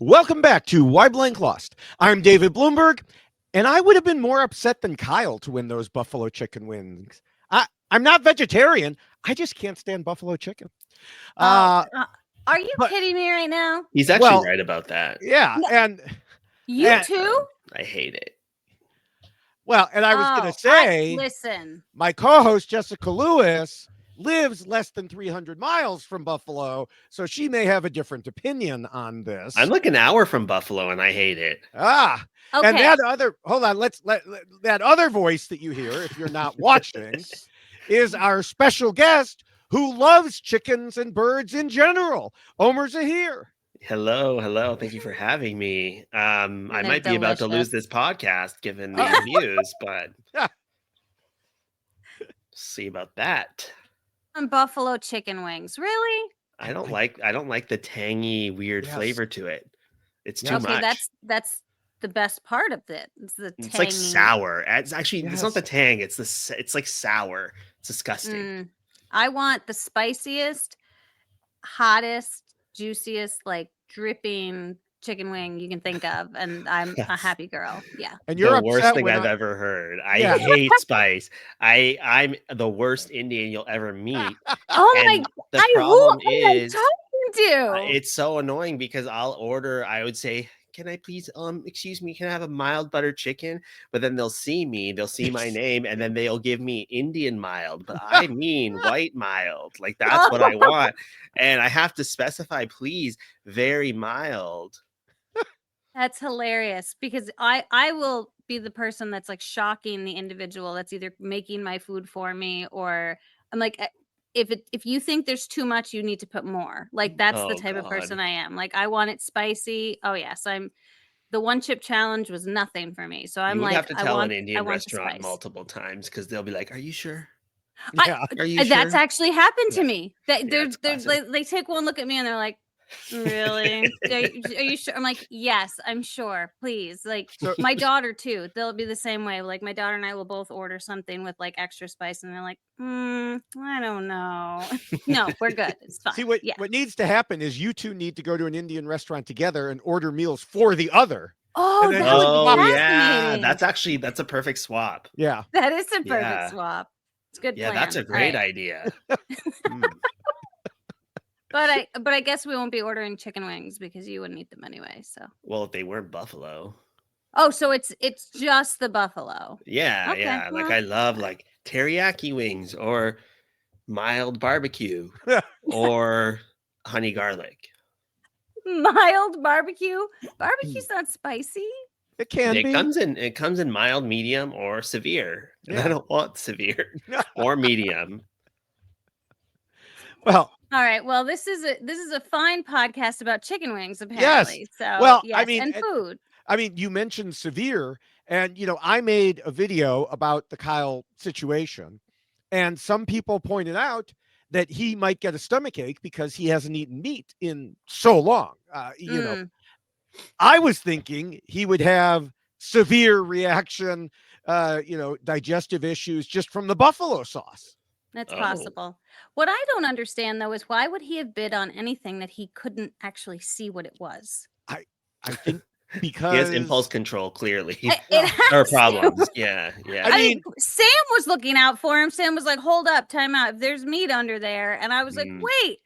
Welcome back to Why Blank Lost. I'm David Bloomberg, and I would have been more upset than Kyle to win those buffalo chicken wings. I'm not vegetarian. I just can't stand buffalo chicken. Are you but- kidding me right now? He's actually right about that. Yeah, and You too? I hate it. well, and I was going to say, listen, my co-host Jessica Lewis lives less than 300 miles from Buffalo, so she may have a different opinion on this. I'm like an hour from Buffalo, and I hate it. okay. And that other, hold on, let that other voice that you hear, if you're not watching, is our special guest who loves chickens and birds in general, Omar Zaheer. Hello. Thank you for having me. I might be about to lose this podcast given these views, but see about that. Buffalo chicken wings, really? I don't like the tangy, weird flavor to it. It's too much. That's the best part of it. It's the tangy. It's like sour. It's actually it's not the tang. It's like sour. It's disgusting. I want the spiciest, hottest, juiciest, like dripping chicken wing you can think of, and I'm a happy girl. Yeah. And you're the worst thing I've ever heard. I hate spice. I'm the worst Indian you'll ever meet. Oh my! The problem is, it's so annoying because I'll order. I would say, "Can I please, excuse me, can I have a mild butter chicken?" But then they'll see my name, and then they'll give me Indian mild, but I mean white mild. Like that's what I want, and I have to specify, please, very mild. That's hilarious because I will be the person that's like shocking the individual that's either making my food for me, or I'm like, if you think there's too much, you need to put more. Like that's the type of person I am. Like I want it spicy. Oh yes, the one chip challenge was nothing for me. So I'm you like, have to tell an Indian want restaurant multiple times because they'll be like, "Are you sure? Are you that's sure?" Actually happened to me. They take one look at me and they're like, "Really? Are you sure?" I'm like, "Yes, I'm sure. Please." Like my daughter too. They'll be the same way. Like my daughter and I will both order something with like extra spice, and they're like, "I don't know." No, we're good. It's fine. See, what needs to happen is you two need to go to an Indian restaurant together and order meals for the other. Oh, that would be fascinating. Yeah, that's a perfect swap. Yeah, that is a perfect swap. It's a good. Yeah, plan. That's a great idea. But I guess we won't be ordering chicken wings because you wouldn't eat them anyway. So well, if they weren't buffalo. Oh, so it's just the buffalo. Yeah, okay, yeah. Like I love like teriyaki wings or mild barbecue or honey garlic. Mild barbecue. Barbecue's not spicy. It can be. It comes in mild, medium, or severe. And I don't want severe or medium. Well, all right. Well, this is a fine podcast about chicken wings, apparently. Yes. So well, yes, and food. I mean, you mentioned severe, and I made a video about the Kyle situation, and some people pointed out that he might get a stomachache because he hasn't eaten meat in so long. I was thinking he would have severe reaction, digestive issues just from the buffalo sauce. That's possible. What I don't understand, though, is why would he have bid on anything that he couldn't actually see what it was? I think because he has impulse control, clearly. Or problems. Yeah. I mean, Sam was looking out for him. Sam was like, "Hold up, time out. If there's meat under there," and I was like, "Wait,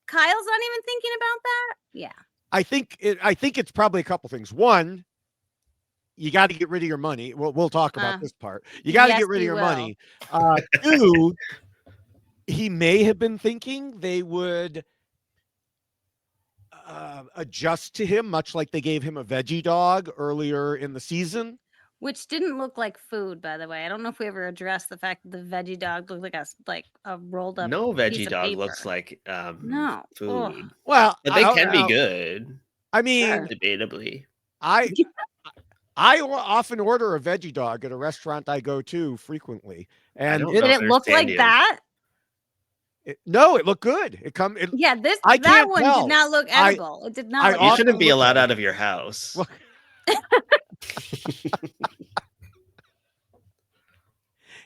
Kyle's not even thinking about that." Yeah. I think it's probably a couple things. One, you got to get rid of your money. We'll talk about this part. You got to get rid of your money. Two, he may have been thinking they would adjust to him, much like they gave him a veggie dog earlier in the season. Which didn't look like food, by the way. I don't know if we ever addressed the fact that the veggie dog looked like a rolled up. No veggie dog looks like food. Ugh. Well, but they can be good. I mean, debatably. I often order a veggie dog at a restaurant I go to frequently, and did it look like that? No, it looked good. That one did not look edible. It did not. You shouldn't be allowed out of your house.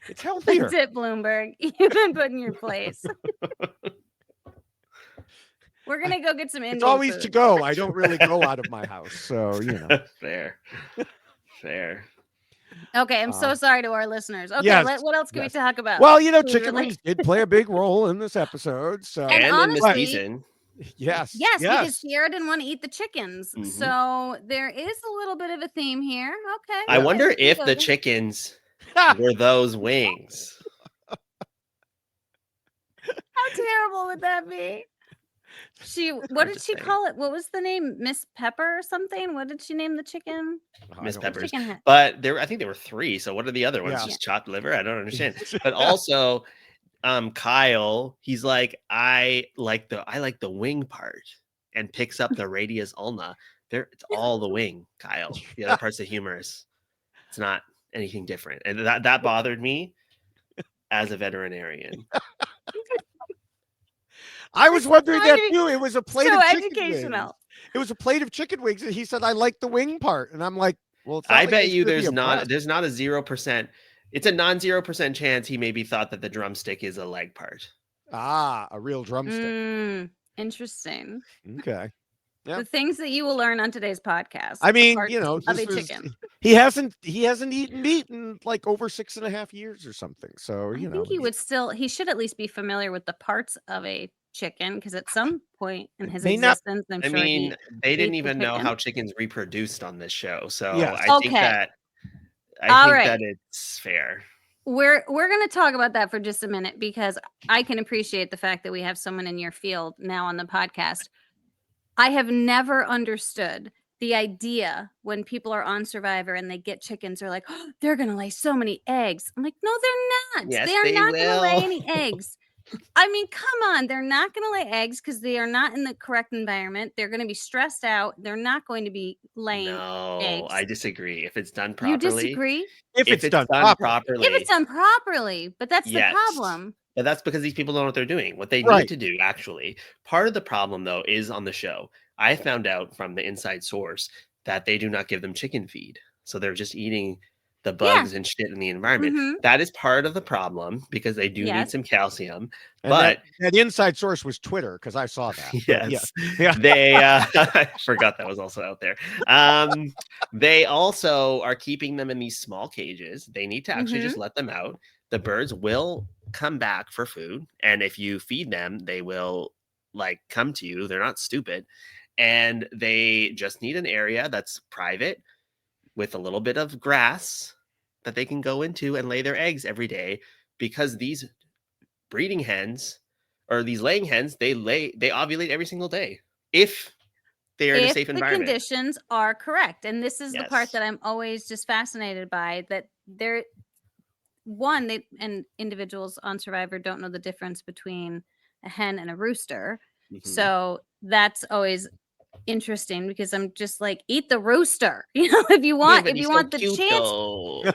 It's healthier. That's it, Bloomberg. You've been put in your place. We're gonna go get some Indian It's always food. to go. I don't really go out of my house, so Fair. Okay, I'm so sorry to our listeners. Okay, yes, what else can we talk about? Well, chicken wings did play a big role in this episode. So and honestly, in the season. Yes, because Sierra didn't want to eat the chickens. Mm-hmm. So there is a little bit of a theme here. Okay. I wonder if the chickens were those wings. How terrible would that be? What did she call it? What was the name? Miss Pepper or something? What did she name the chicken? Miss Peppers. But I think there were 3. So what are the other ones? Just chopped liver? I don't understand. But also, Kyle, he's like, I like the wing part, and picks up the radius ulna. It's all the wing, Kyle. The other part's the humerus. It's not anything different, and that bothered me as a veterinarian. I was wondering that too. It was a plate of chicken educational. Wings. It was a plate of chicken wings, and he said, "I like the wing part," and I'm like, "Well, I bet you there's not a 0%. It's a non-0% chance he maybe thought that the drumstick is a leg part. Ah, a real drumstick. Interesting. Okay. Yep. The things that you will learn on today's podcast. I mean, of a chicken. He hasn't eaten meat in like over 6.5 years or something. So I think he should at least be familiar with the parts of a chicken, because at some point in his existence, they didn't even know how chickens reproduced on this show. So I think that it's fair. We're going to talk about that for just a minute, because I can appreciate the fact that we have someone in your field now on the podcast. I have never understood the idea when people are on Survivor and they get chickens, they're like, oh, they're going to lay so many eggs. I'm like, no, they're not. Yes, they are not going to lay any eggs. I mean, come on. They're not going to lay eggs because they are not in the correct environment. They're going to be stressed out. They're not going to be laying eggs. I disagree. If it's done properly. You disagree? If it's done properly. If it's done properly. But that's the problem. But that's because these people don't know what they're doing. What they need to do, actually. Part of the problem, though, is on the show. I found out from the inside source that they do not give them chicken feed. So they're just eating the bugs and shit in the environment. Mm-hmm. That is part of the problem, because they do need some calcium. And but that inside source was Twitter, because I saw that. Yes. They I forgot that was also out there. They also are keeping them in these small cages. They need to actually just let them out. The birds will come back for food, and if you feed them, they will come to you. They're not stupid. And they just need an area that's private with a little bit of grass that they can go into and lay their eggs every day, because these breeding hens, or these laying hens, they ovulate every single day if they are in a safe environment. The conditions are correct. And this is the part that I'm always just fascinated by, that individuals on Survivor don't know the difference between a hen and a rooster. Mm-hmm. So that's always interesting, because I'm just like, eat the rooster, if you want the chance.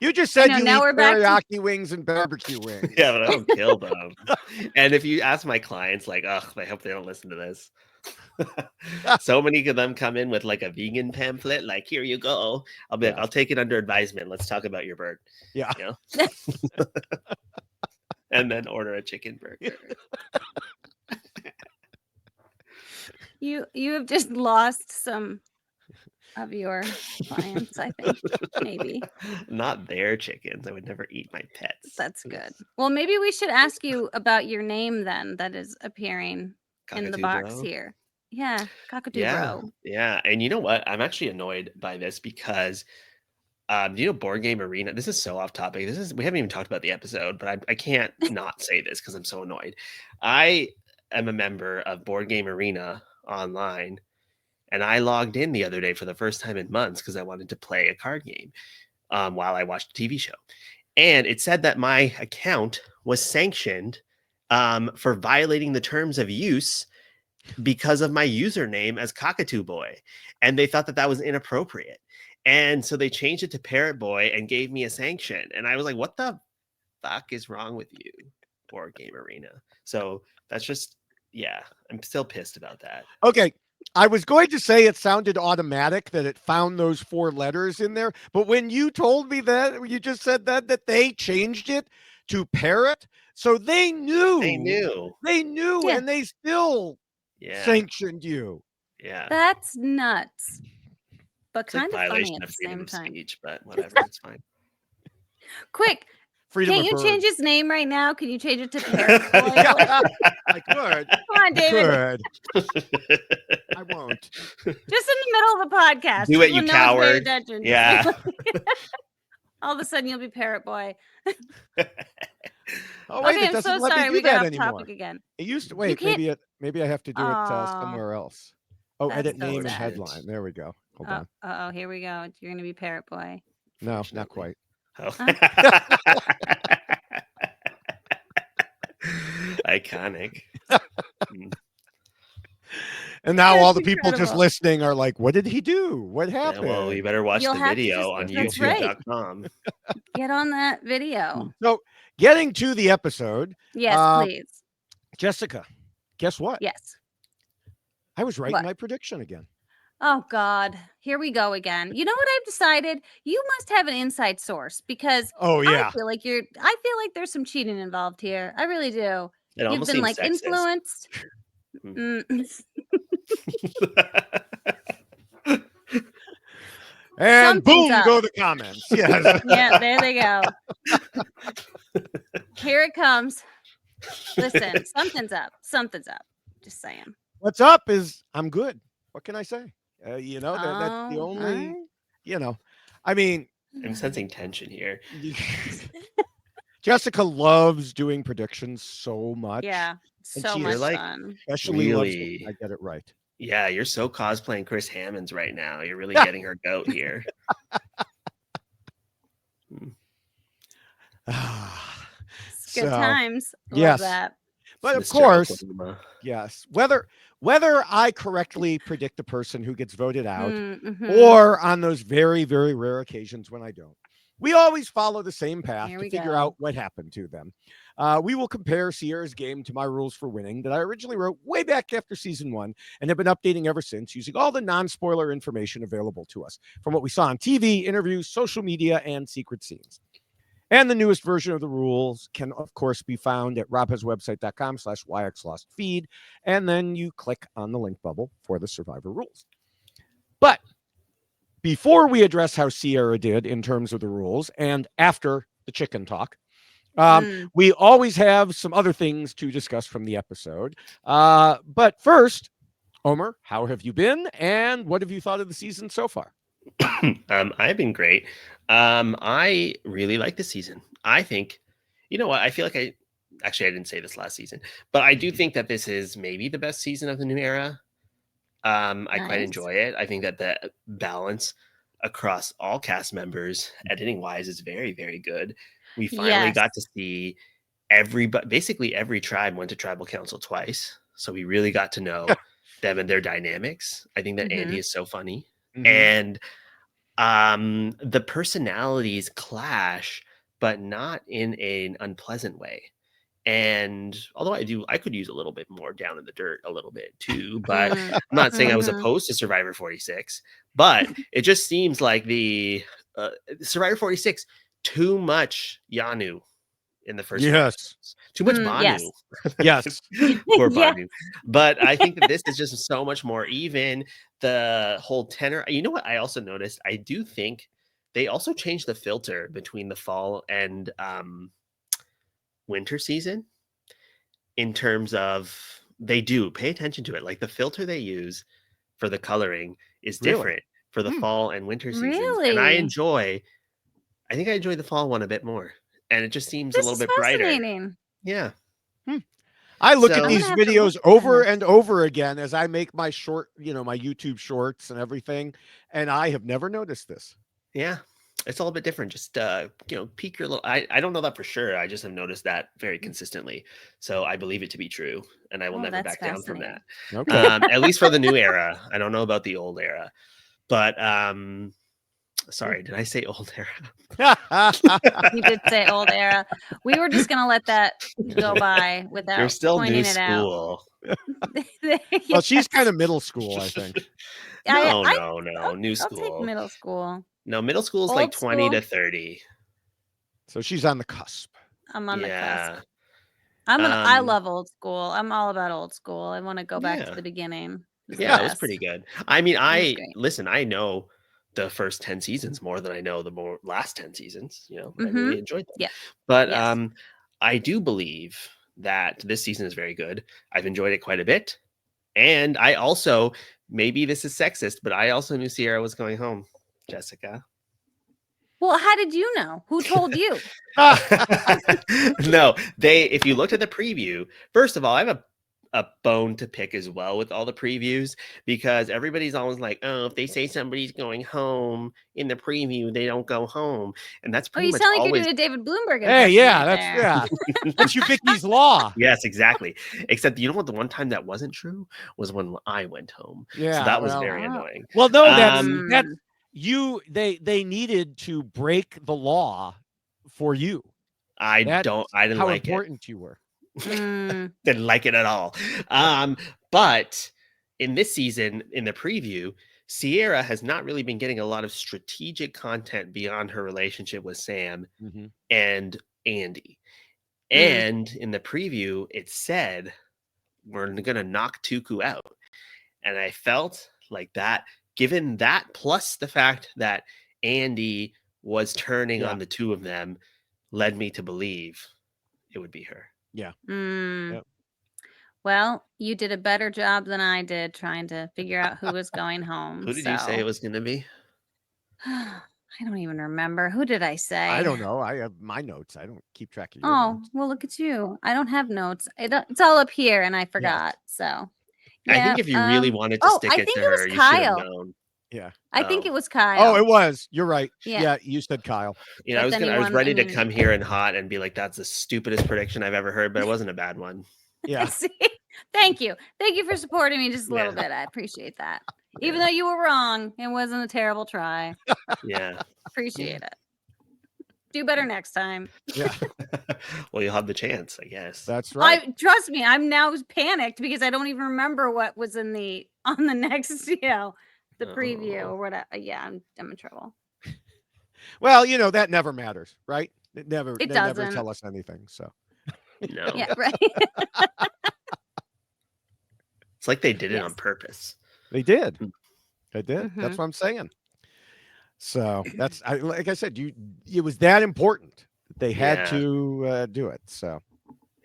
You just said you eat teriyaki wings and barbecue wings. Yeah, but I don't kill them. And if you ask my clients, I hope they don't listen to this. So many of them come in with a vegan pamphlet, here you go. I'll be like, I'll take it under advisement. Let's talk about your bird. Yeah. And then order a chicken burger. You have just lost some of your clients, I think. Maybe. Not their chickens. I would never eat my pets. That's good. Well, maybe we should ask you about your name then, that is appearing in the box here. Yeah, Cockatoo Bro. Yeah, and you know what? I'm actually annoyed by this, because Board Game Arena? This is so off topic. We haven't even talked about the episode, but I can't not say this because I'm so annoyed. I am a member of Board Game Arena online, and I logged in the other day for the first time in months because I wanted to play a card game while I watched a TV show. And it said that my account was sanctioned for violating the terms of use because of my username as Cockatoo Boy. And they thought that was inappropriate. And so they changed it to Parrot Boy and gave me a sanction. And I was like, what the fuck is wrong with you, Board Game Arena? So that's just, I'm still pissed about that. Okay. I was going to say it sounded automatic that it found those 4 letters in there. But when you told me that, you just said that they changed it to Parrot, So they knew. Yeah. And they still sanctioned you. Yeah. That's nuts. But It's kind like of funny violation at of the freedom same of time. speech, but whatever, it's fine. Quick, Freedom can't of you bird. change his name right now? Can you change it to Parrot Boy? I could. Come on, David. I won't. Just in the middle of the podcast. Do just it, you when no one's paying coward. attention. Yeah. All of a sudden, you'll be Parrot Boy. Oh wait, Okay, it I'm doesn't so let sorry. me do We got that off anymore. topic again. It used to. You Wait, can't. maybe I have to do it Aw, somewhere else. Oh, that's edit so name and sad. headline. There we go. Hold on. Oh, here we go. You're gonna be Parrot Boy. No, not quite. Oh. Iconic. And now That's all the people just incredible. listening are like, "What did he do? What Yeah, happened?" well, you better watch You'll the have to video just- on that's right. YouTube.com. Get on that video. So, getting to the episode, Yes, please. Jessica, guess what? Yes. I was right in What? my prediction again. Oh God, here we go again. You know what I've decided? You must have an inside source because Oh yeah. I feel like there's some cheating involved here. I really do. It You've almost been seems like sexist. influenced. And Something's boom, up. go the comments. Yes. Yeah, there they go. Here it comes. Listen, something's up. Something's up. Just saying. What's up is I'm good. What can I say? That's the Oh, only, alright. I mean, I'm sensing tension here. Jessica loves doing predictions so much. Yeah, And so she much is fun. Especially loves Really? when I get it right. Yeah, you're so cosplaying Chris Hammonds right now. You're really getting her goat here. Good times. Love yes. that. But of Mr. course, Oklahoma. yes, whether I correctly predict the person who gets voted out, Mhm. or on those very, very rare occasions when I don't, we always follow the same path Here to we figure go. out what happened to them. We will compare Sierra's game to my rules for winning that I originally wrote way back after season 1 and have been updating ever since, using all the non-spoiler information available to us from what we saw on TV, interviews, social media, and secret scenes. And the newest version of the rules can, of course, be found at robhaswebsite.com/yxlostfeed. And then you click on the link bubble for the Survivor rules. But before we address how Sierra did in terms of the rules, and after the chicken talk, we always have some other things to discuss from the episode. But first, Omar, how have you been? And what have you thought of the season so far? I've been great. I really like the season. I think, you know what? I feel like I didn't say this last season, but I do think that this is maybe the best season of the new era. I quite enjoy it. I think that the balance across all cast members, editing wise, is very, very good. We finally got to see basically every tribe went to tribal council twice. So we really got to know them and their dynamics. I think that Andy is so funny. And the personalities clash, but not in an unpleasant way. And although I could use a little bit more down in the dirt a little bit too, but I'm not saying I was opposed to Survivor 46, but it just seems like the Survivor 46, too much Yanu in the first round. Too much Banu. Yes. Poor Banu. But I think that this is just so much more even. The whole tenor. You know what I also noticed? I do think they also changed the filter between the fall and winter season in terms of they do pay attention to it. Like the filter they use for the coloring is different for the fall and winter seasons. And I enjoy the fall one a bit more. And it just seems a little bit brighter. Yeah. I look at these videos over and over again as I make my short, my YouTube shorts and everything. And I have never noticed this. Yeah. It's a little bit different. Just, peek your little, I don't know that for sure. I just have noticed that very consistently. So I believe it to be true. And I will never back down from that. Okay. At least for the new era. I don't know about the old era, but, sorry, did I say old era? You did say old era. We were just gonna let that go by without You're still pointing new it school. Well, she's kind of middle school, I think. No, new school. I'll take middle school. No, middle school is like 20 to 30. So she's on the cusp. I'm on the cusp. I love old school. I'm all about old school. I want to go back to the beginning. Yeah, it was pretty good. I mean, I know the first 10 seasons more than I know the last 10 seasons, but I really enjoyed them. Yeah. But I do believe that this season is very good. I've enjoyed it quite a bit. And I also, maybe this is sexist, but I also knew Sierra was going home, Jessica. Well, how did you know? Who told you? No, if you looked at the preview, first of all, I have a bone to pick as well with all the previews, because everybody's always like, oh, if they say somebody's going home in the preview, they don't go home. And that's pretty much you sound like always... you're doing a David Bloomberg impression. Hey, yeah, that's Vicky's law. Yes, exactly. Except, you know what? The one time that wasn't true was when I went home. Yeah, so that was very annoying. Well, no, that's they needed to break the law for you. I didn't how like important you were. Didn't like it at all. But in this season, in the preview, Sierra has not really been getting a lot of strategic content beyond her relationship with Sam and Andy. And in the preview, it said, we're going to knock Tuku out. And I felt like that, given that, plus the fact that Andy was turning on the two of them, led me to believe it would be her. Yeah. Yep. Well, you did a better job than I did trying to figure out who was going home. Who did you say it was going to be? I don't even remember. Who did I say? I don't know. I have my notes. I don't keep track of your notes. Well, look at you. I don't have notes. It's all up here, and I forgot. So, I think if you really wanted to stick it to her, you should have known. Yeah, I think it was Kyle. Oh, it was. You're right. Yeah, you said Kyle. I was ready to come here and hot and be like, "That's the stupidest prediction I've ever heard," but it wasn't a bad one. Yeah. Thank you for supporting me just a little bit. I appreciate that. Even though you were wrong, it wasn't a terrible try. Yeah, appreciate it. Do better next time. Yeah. Well, you'll have the chance, I guess. That's right. Trust me, I'm now panicked because I don't even remember what was on the next, the preview or whatever. Yeah, I'm in trouble. Well, that never matters, right? They never tell us anything. So. No. Yeah, right. It's like they did it on purpose. They did. They did. That's what I'm saying. So that's like I said, it was that important. They had to do it. So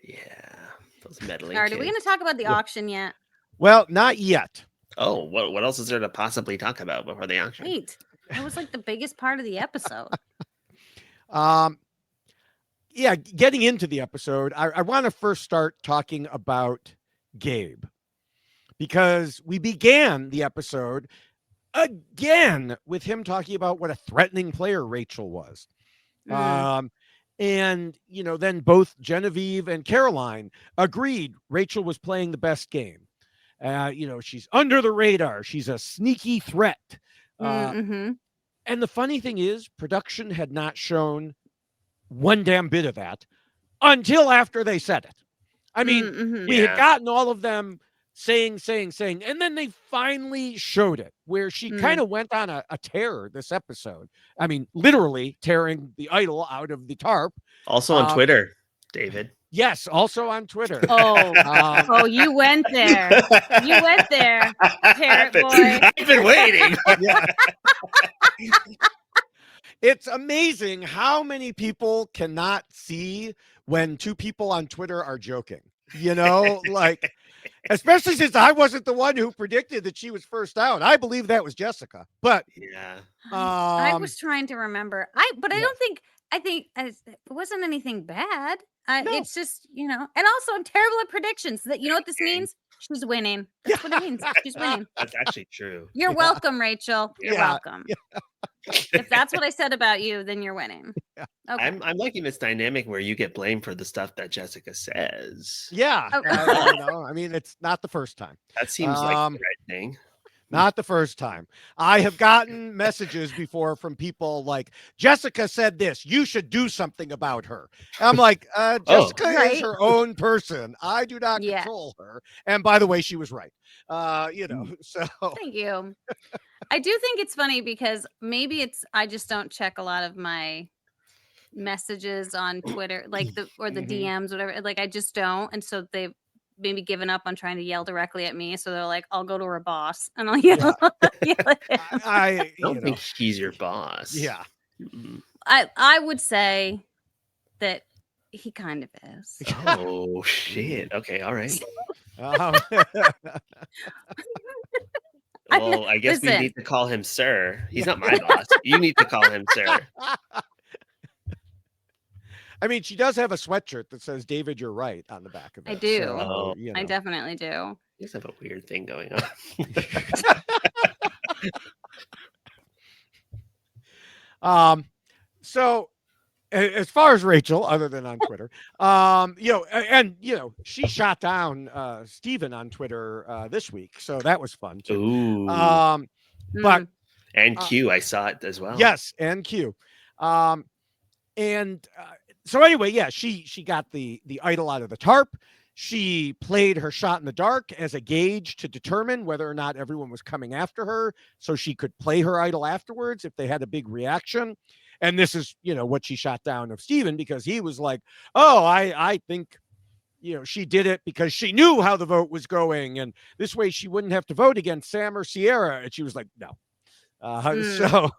yeah, those meddling. All right, are we going to talk about the auction yet? Well, not yet. Oh, what else is there to possibly talk about before the auction? Wait, that was like the biggest part of the episode. Yeah, getting into the episode, I want to first start talking about Gabe, because we began the episode again with him talking about what a threatening player Rachel was. And, then both Genevieve and Caroline agreed Rachel was playing the best game. She's under the radar. She's a sneaky threat. And the funny thing is, production had not shown one damn bit of that until after they said it. I mean, we had gotten all of them saying, and then they finally showed it, where she kind of went on a tear this episode. I mean, literally tearing the idol out of the tarp. Also on Twitter, David. Yes, also on Twitter. Oh, you went there. You went there, Parrot Boy. I've been waiting. It's amazing how many people cannot see when two people on Twitter are joking. Like, especially since I wasn't the one who predicted that she was first out. I believe that was Jessica. But I was trying to remember. I think it wasn't anything bad. No. It's just, and also I'm terrible at predictions. That you know what this means? She's winning. That's what it means. She's winning. That's actually true. You're welcome, Rachel. You're welcome. Yeah. If that's what I said about you, then you're winning. Yeah. Okay. I'm liking this dynamic where you get blamed for the stuff that Jessica says. Yeah. I mean, it's not the first time. That seems like the right thing. Not the first time. I have gotten messages before from people like, Jessica said this, you should do something about her. And I'm like, Jessica is her own person. I do not control her. And by the way, she was right. So. Thank you. I do think it's funny because maybe I just don't check a lot of my messages on Twitter, like the DMs, whatever. Like, I just don't. And so they've maybe given up on trying to yell directly at me. So they're like, I'll go to her boss and I'll yell, yell at him. I don't think he's your boss. Yeah. I would say that he kind of is. Oh, shit. Okay. All right. Well, I guess we need to call him sir. He's not my boss. You need to call him sir. I mean, she does have a sweatshirt that says "David, you're right" on the back of it. I do. So, I definitely do. You guys have a weird thing going on. So, as far as Rachel, other than on Twitter, she shot down Steven on Twitter this week, so that was fun too. Ooh. But and Q, I saw it as well. Yes, and Q. So anyway, yeah, she got the idol out of the tarp. She played her shot in the dark as a gauge to determine whether or not everyone was coming after her, so she could play her idol afterwards if they had a big reaction. And this is, what she shot down of Steven, because he was like, oh, I think, she did it because she knew how the vote was going. And this way she wouldn't have to vote against Sam or Sierra. And she was like, no. So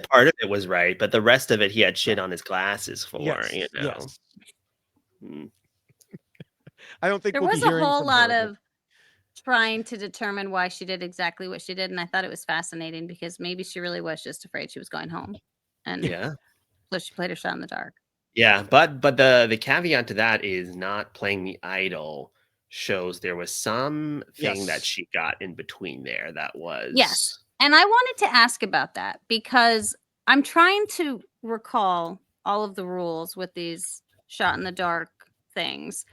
part of it was right, but the rest of it he had shit on his glasses for. Yes. Hmm. I don't think there was a whole lot of trying to determine why she did exactly what she did, and I thought it was fascinating because maybe she really was just afraid she was going home, and so she played her shot in the dark. Yeah, but the caveat to that is not playing the idol shows there was something that she got in between there that was And I wanted to ask about that because I'm trying to recall all of the rules with these shot in the dark things.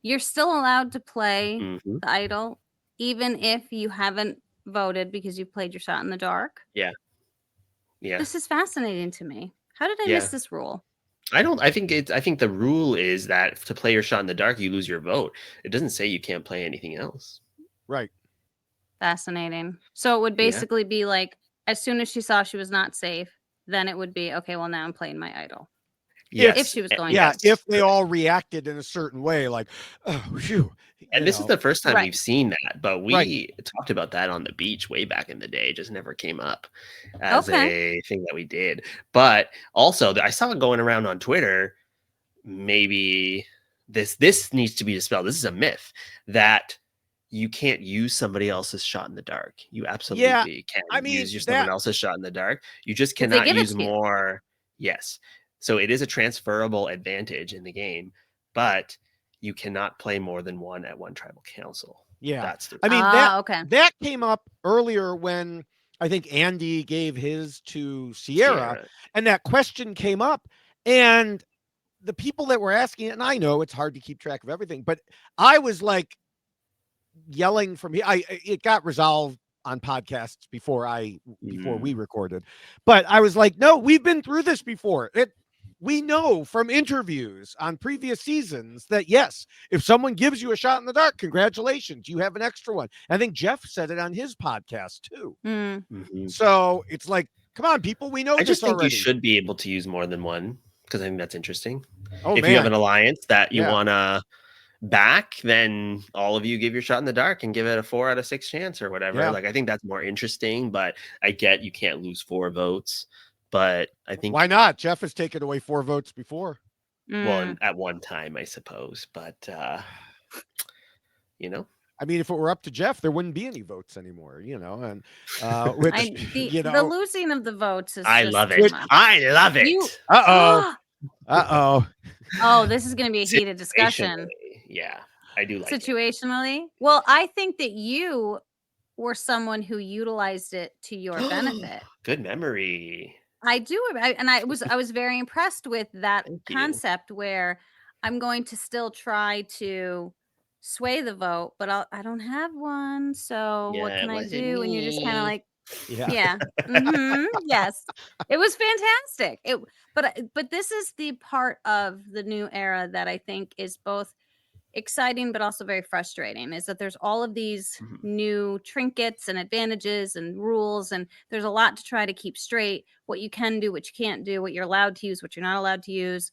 You're still allowed to play the idol, even if you haven't voted because you played your shot in the dark. Yeah. This is fascinating to me. How did I miss this rule? I think the rule is that to play your shot in the dark, you lose your vote. It doesn't say you can't play anything else. Right. Fascinating. So it would basically be like, as soon as she saw she was not safe, then it would be, okay, well, now I'm playing my idol. Yes. If she was going if they all reacted in a certain way, like, oh, phew. And this is the first time we've seen that, but we talked about that on the beach way back in the day. It just never came up as a thing that we did. But also, I saw it going around on Twitter. Maybe this needs to be dispelled. This is a myth that you can't use somebody else's shot in the dark. You absolutely can use someone else's shot in the dark. You just cannot use more. Yes. So it is a transferable advantage in the game, but you cannot play more than one at one tribal council. Yeah. That's the that came up earlier when I think Andy gave his to Sierra, and that question came up, and the people that were asking it, and I know it's hard to keep track of everything, but I was like yelling from here. It got resolved on podcasts before we recorded, but I was like, no, we've been through this before. We know from interviews on previous seasons that yes, if someone gives you a shot in the dark, congratulations, you have an extra one. I think Jeff said it on his podcast too. So it's like, come on, people, we know. I just think you should be able to use more than one because I think that's interesting. Oh, if you have an alliance that you want to back, then all of you give your shot in the dark and give it a 4 out of 6 chance or whatever. Like, I think that's more interesting, but I get you can't lose 4 votes. But I think why not? Jeff has taken away 4 votes before. Well, at one time, I suppose. But I mean, if it were up to Jeff, there wouldn't be any votes anymore. And the losing of the votes is. I love it. I love it. Oh, this is going to be a heated discussion. Yeah, I do like situationally. Well, I think that you were someone who utilized it to your benefit. Good memory. I do, I was very impressed with that concept where I'm going to still try to sway the vote, but I don't have one, so what can I do? And you're just kind of like, yes, it was fantastic. But this is the part of the new era that I think is both exciting but also very frustrating, is that there's all of these new trinkets and advantages and rules, and there's a lot to try to keep straight, what you can do, what you can't do, what you're allowed to use, what you're not allowed to use,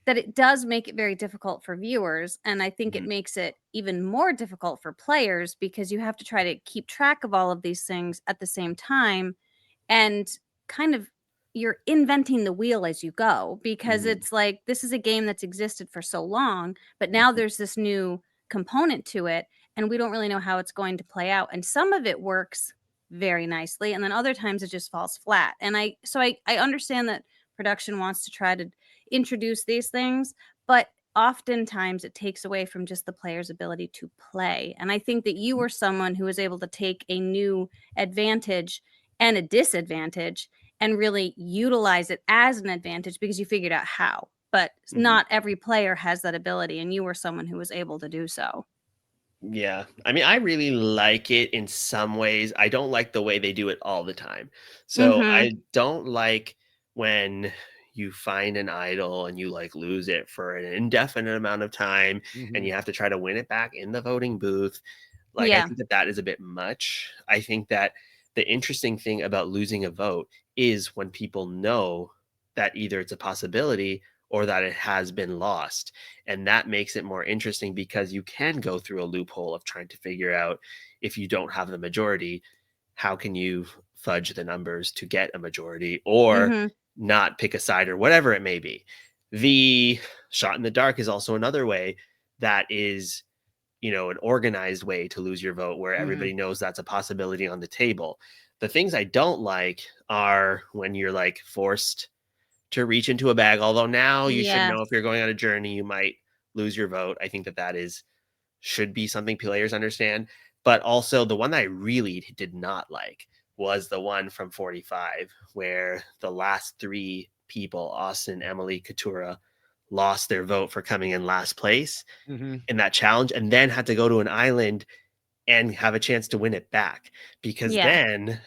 that it does make it very difficult for viewers. And I think it makes it even more difficult for players, because you have to try to keep track of all of these things at the same time, and kind of you're inventing the wheel as you go, because it's like, this is a game that's existed for so long, but now there's this new component to it, and we don't really know how it's going to play out. And some of it works very nicely, and then other times it just falls flat. And I understand that production wants to try to introduce these things, but oftentimes it takes away from just the player's ability to play. And I think that you were someone who was able to take a new advantage and a disadvantage and really utilize it as an advantage, because you figured out how. But not every player has that ability, and you were someone who was able to do so. Yeah. I mean, I really like it in some ways. I don't like the way they do it all the time. So I don't like when you find an idol and you like lose it for an indefinite amount of time and you have to try to win it back in the voting booth. Like, I think that that is a bit much. I think that the interesting thing about losing a vote is when people know that either it's a possibility or that it has been lost. And that makes it more interesting, because you can go through a loophole of trying to figure out, if you don't have the majority, how can you fudge the numbers to get a majority, or not pick a side, or whatever it may be. The shot in the dark is also another way that is, you know, an organized way to lose your vote, where everybody knows that's a possibility on the table. The things I don't like are when you're like forced to reach into a bag, although now you should know, if you're going on a journey, you might lose your vote. I think that that is, should be something players understand. But also, the one that I really did not like was the one from 45, where the last three people, Austin, Emily, Katura, lost their vote for coming in last place in that challenge, and then had to go to an island and have a chance to win it back. Because then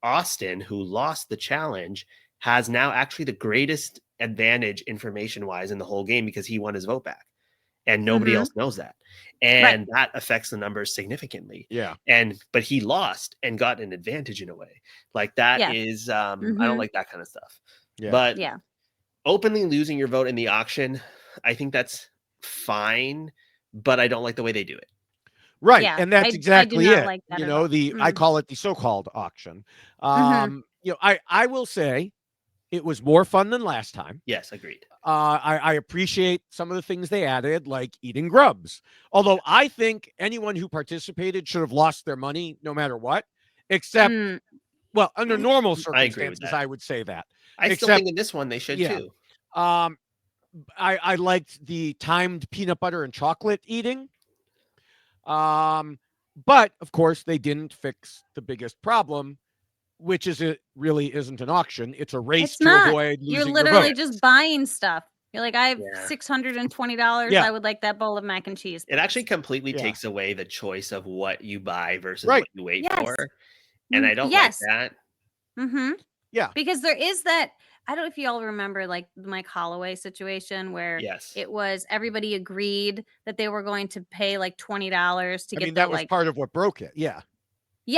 Austin, who lost the challenge, has now actually the greatest advantage information wise in the whole game, because he won his vote back and nobody else knows that. And that affects the numbers significantly. But he lost and got an advantage in a way like that. Is I don't like that kind of stuff. But openly losing your vote in the auction, I think that's fine, but I don't like the way they do it. Right. And that's exactly it. Like that, you know, I call it the so-called auction. You know, I will say it was more fun than last time. Yes, agreed. I appreciate some of the things they added, like eating grubs. Although I think anyone who participated should have lost their money no matter what, except, well, under normal circumstances, I would say that. Still think in this one they should too. I liked the timed peanut butter and chocolate eating. But of course, they didn't fix the biggest problem, which is it really isn't an auction. It's a race to avoid losing You're literally your vote. just buying stuff. You're like, I have $620. I would like that bowl of mac and cheese. It actually completely takes away the choice of what you buy versus what you wait for. And I don't like that. Yeah. Because there is that, I don't know if you all remember like the Mike Holloway situation where it was everybody agreed that they were going to pay like $20 to get that was part of what broke it. Yeah,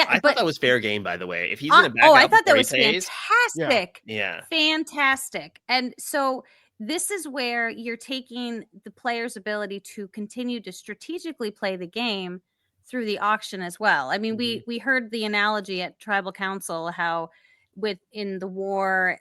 I thought that was fair game, by the way. If he's going to back out, I thought that was fantastic. Yeah. Fantastic. And so this is where you're taking the player's ability to continue to strategically play the game through the auction as well. I mean, we heard the analogy at Tribal Council how in the war,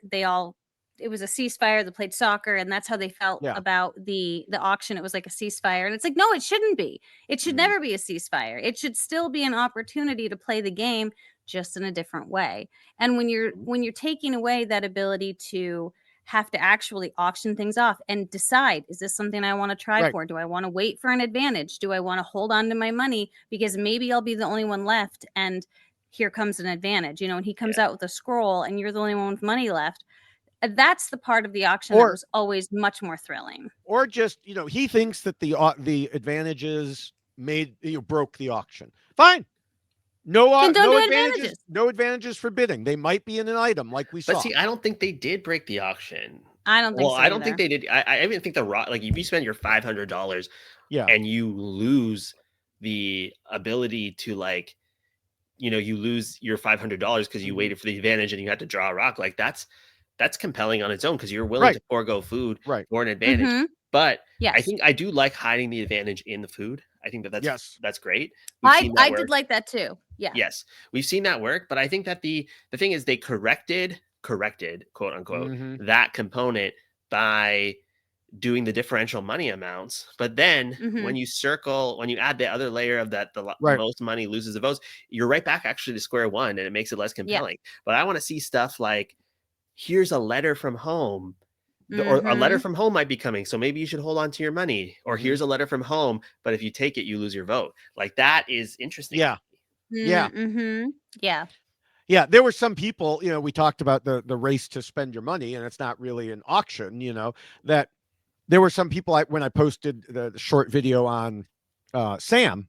it was a ceasefire. They played soccer, and that's how they felt about the auction. It was like a ceasefire, and it's like, no, it shouldn't be. It should never be a ceasefire. It should still be an opportunity to play the game, just in a different way. And when you're taking away that ability to have to actually auction things off and decide, is this something I want to try for? Do I want to wait for an advantage? Do I want to hold on to my money because maybe I'll be the only one left, and here comes an advantage, you know, and he comes out with a scroll and you're the only one with money left. That's the part of the auction that was always much more thrilling. Or just, you know, he thinks that the advantages broke the auction. Fine. No advantages. No advantages for bidding. They might be in an item like we saw. But see, I don't think they did break the auction. I don't think so. I don't think they did. I even think if you spend your $500 Yeah. and you lose the ability to like, you lose your $500 because you waited for the advantage and you had to draw a rock. Like that's compelling on its own because you're willing Right. to forego food Right. for an advantage. Mhm. But I Yes. think I do like hiding the advantage in the food. I think Yes. that's great. We've seen that I work. did like that too. Yeah. Yes, we've seen that work, but I think that the thing is they corrected quote unquote Mhm. that component by doing the differential money amounts. But then when Mhm. you add the other layer of that, the Right. most money loses the votes, you're right back actually to square one, and it makes it less Yeah. compelling. But I want to see stuff like, here's a letter from home, or a letter Mhm. from home might be coming, so maybe you should hold on to your money. Or Mhm. here's a letter from home, but if you take it, you lose your vote. Like that is interesting. Yeah. Yeah. Mhm. Yeah. Yeah, there were some people, we talked about the race to spend your money, and it's not really an auction, that there were some people when I posted the short video on Sam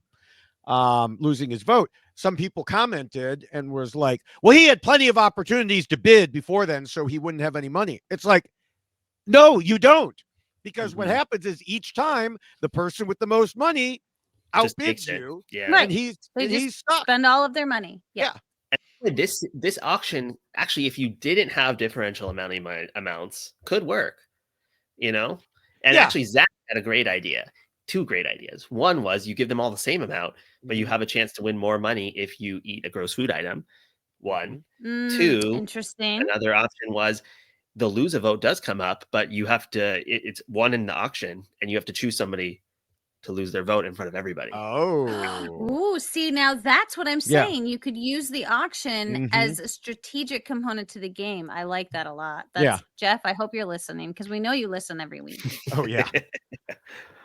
losing his vote, some people commented and was like, well, he had plenty of opportunities to bid before then, so he wouldn't have any money. It's like, no, you don't. Because what happens is each time the person with the most money Just outbids takes it. you, Yeah. Right. and he's They just stuck. spend all of their money. Yeah. And this auction, actually, if you didn't have differential amounts, could work, And Yeah. actually, Zach had a great idea. Two great ideas. One was you give them all the same amount, but you have a chance to win more money if you eat a gross food item. One. Two, Interesting. another option was the lose a vote does come up, but you have to, it's one in the auction, and you have to choose somebody to lose their vote in front of everybody. Oh. Ooh, see, now that's what I'm Yeah. saying. You could use the auction as a strategic component to the game. I like that a lot. Yeah. Jeff, I hope you're listening because we know you listen every week. Oh, yeah.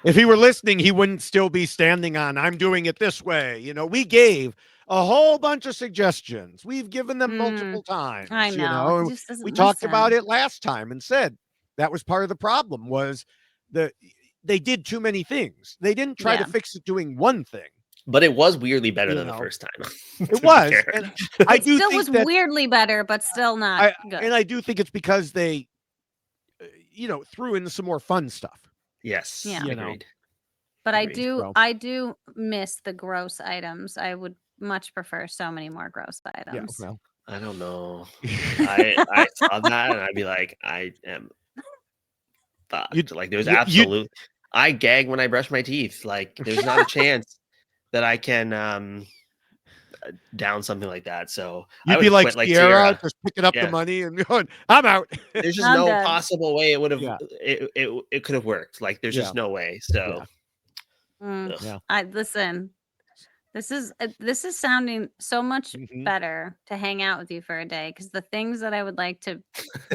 If he were listening, he wouldn't still be standing on, I'm doing it this way. We gave a whole bunch of suggestions. We've given them multiple times. I know. He just We doesn't talked about listen. it last time and said that was part of the problem was they did too many things. They didn't try to Yeah. fix it doing one thing. But it was weirdly better than the first time. It to be was. fair. And I It do still think was that weirdly better, but still not good. and I do think it's because they threw in some more fun stuff. Yes. Yeah. Agreed. But Agreed. I do miss the gross items. I would much prefer so many more gross items. Yeah, well. I don't know. I saw that and I'd be like, I am fucked. Like there's absolute. I gag when I brush my teeth. Like there's not a chance that I can down something like that. So You'd I would be like quit like Sierra, Sierra. just picking up the Yeah. money and going, I'm out. There's just I'm no done. possible way it would have. Yeah. It could have worked. Like there's just no way. So. Yeah. Listen. This is sounding so much Mhm. better to hang out with you for a day because the things that I would like to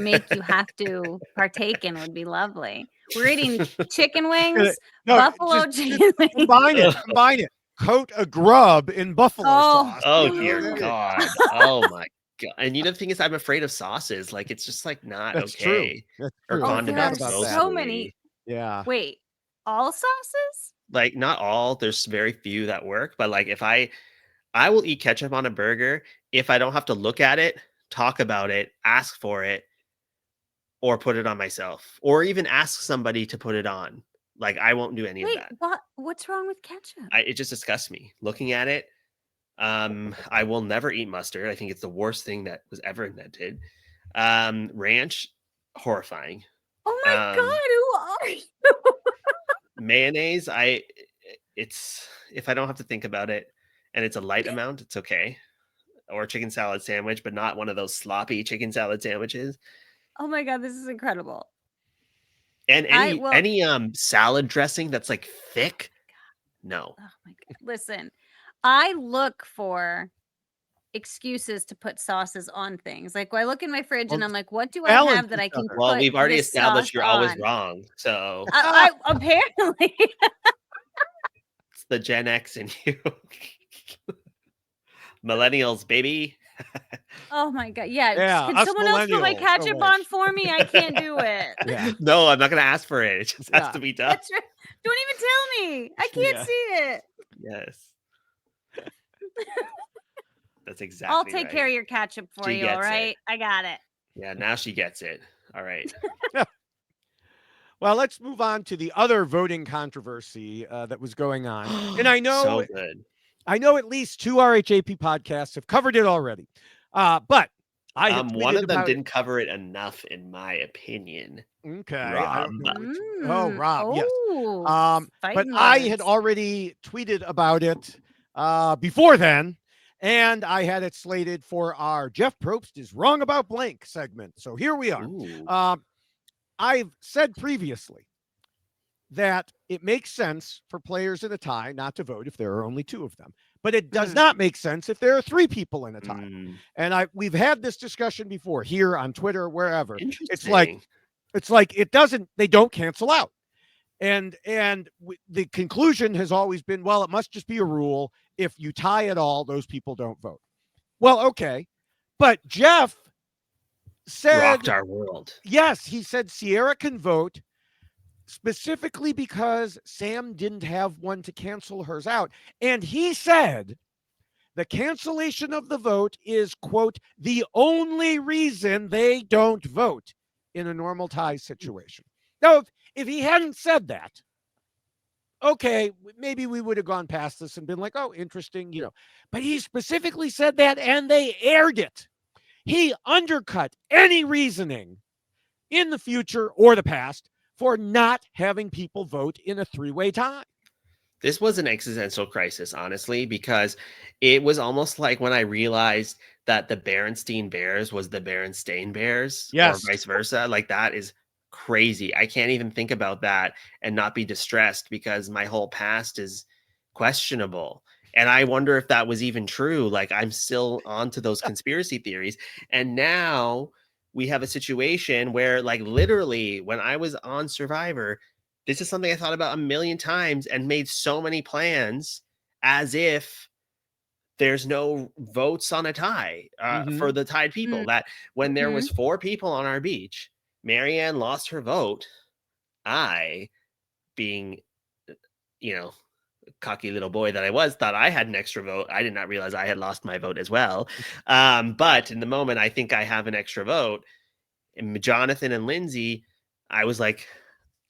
make you have to partake in would be lovely. We're eating chicken wings, No, buffalo just chicken wings. combine it. Coat a grub in buffalo sauce. Oh dear God. Oh my God. And the thing is, I'm afraid of sauces. Like it's just like not That's okay. true. That's Or true. I forgot condiments about There are that. so mostly. many. Yeah. Wait, all sauces? Like not all. There's very few that work. But like if I will eat ketchup on a burger if I don't have to look at it, talk about it, ask for it, or put it on myself, or even ask somebody to put it on. Like I won't do any of that. What's wrong with ketchup? It just disgusts me looking at it. I will never eat mustard. I think it's the worst thing that was ever invented. Ranch, horrifying. Oh my God, who are you? Mayonnaise, it's if I don't have to think about it and it's a light amount, it's okay. Or chicken salad sandwich, but not one of those sloppy chicken salad sandwiches. Oh my God, this is incredible. And any salad dressing that's like thick, no. Oh my God. Listen, I look for excuses to put sauces on things. Like I look in my fridge and I'm like, what do I have that I can Well, put we've already this established sauce you're always on? wrong. So I apparently. it's the Gen X in you. Millennials, baby. Oh my God. Yeah. Yeah, Can someone else put my millennials. ketchup on for me? I can't do it. Yeah. No, I'm not gonna ask for it. It just has to be done. That's right. Don't even tell me. I can't see it. Yes. That's exactly I'll take right. care of your ketchup for you, all right? I got it. Yeah, now she gets it. All right. Well, let's move on to the other voting controversy that was going on. And I know, so good. I know at least 2 RHAP podcasts have covered it already. But I had one tweeted of them about didn't cover it enough, in my opinion. Okay, I Rob. don't know which. Oh, Rob, yes. But Fighting I had words. already tweeted about it before then, and I had it slated for our Jeff Probst is wrong about blank segment. So here we are. I've said previously that it makes sense for players in a tie not to vote if there are only 2 of them. But it does not make sense if there are 3 people in a tie. And we've had this discussion before here on Twitter, wherever. Interesting. It's like they don't cancel out. And the conclusion has always been, well, it must just be a rule. If you tie at all, those people don't vote. Well, okay. But Jeff said, rocked our world. Yes, he said Sierra can vote specifically because Sam didn't have one to cancel hers out. And he said the cancellation of the vote is, quote, the only reason they don't vote in a normal tie situation. Now, if he hadn't said that, okay, maybe we would have gone past this and been like, oh, interesting, But he specifically said that, and they aired it. He undercut any reasoning in the future or the past for not having people vote in a 3-way tie. This was an existential crisis, honestly, because it was almost like when I realized that the Berenstein Bears was the Berenstain Bears, or vice versa. Like, that is crazy. I can't even think about that and not be distressed because my whole past is questionable. And I wonder if that was even true. Like, I'm still onto those conspiracy theories. And now we have a situation where, like, literally when I was on Survivor, this is something I thought about a million times and made so many plans as if there's no votes on a tie for the tied people. That when there was 4 people on our beach, Marianne lost her vote. I, being, cocky little boy that I was, thought I had an extra vote. I did not realize I had lost my vote as well. But in the moment, I think I have an extra vote. And Jonathan and Lindsay, I was like,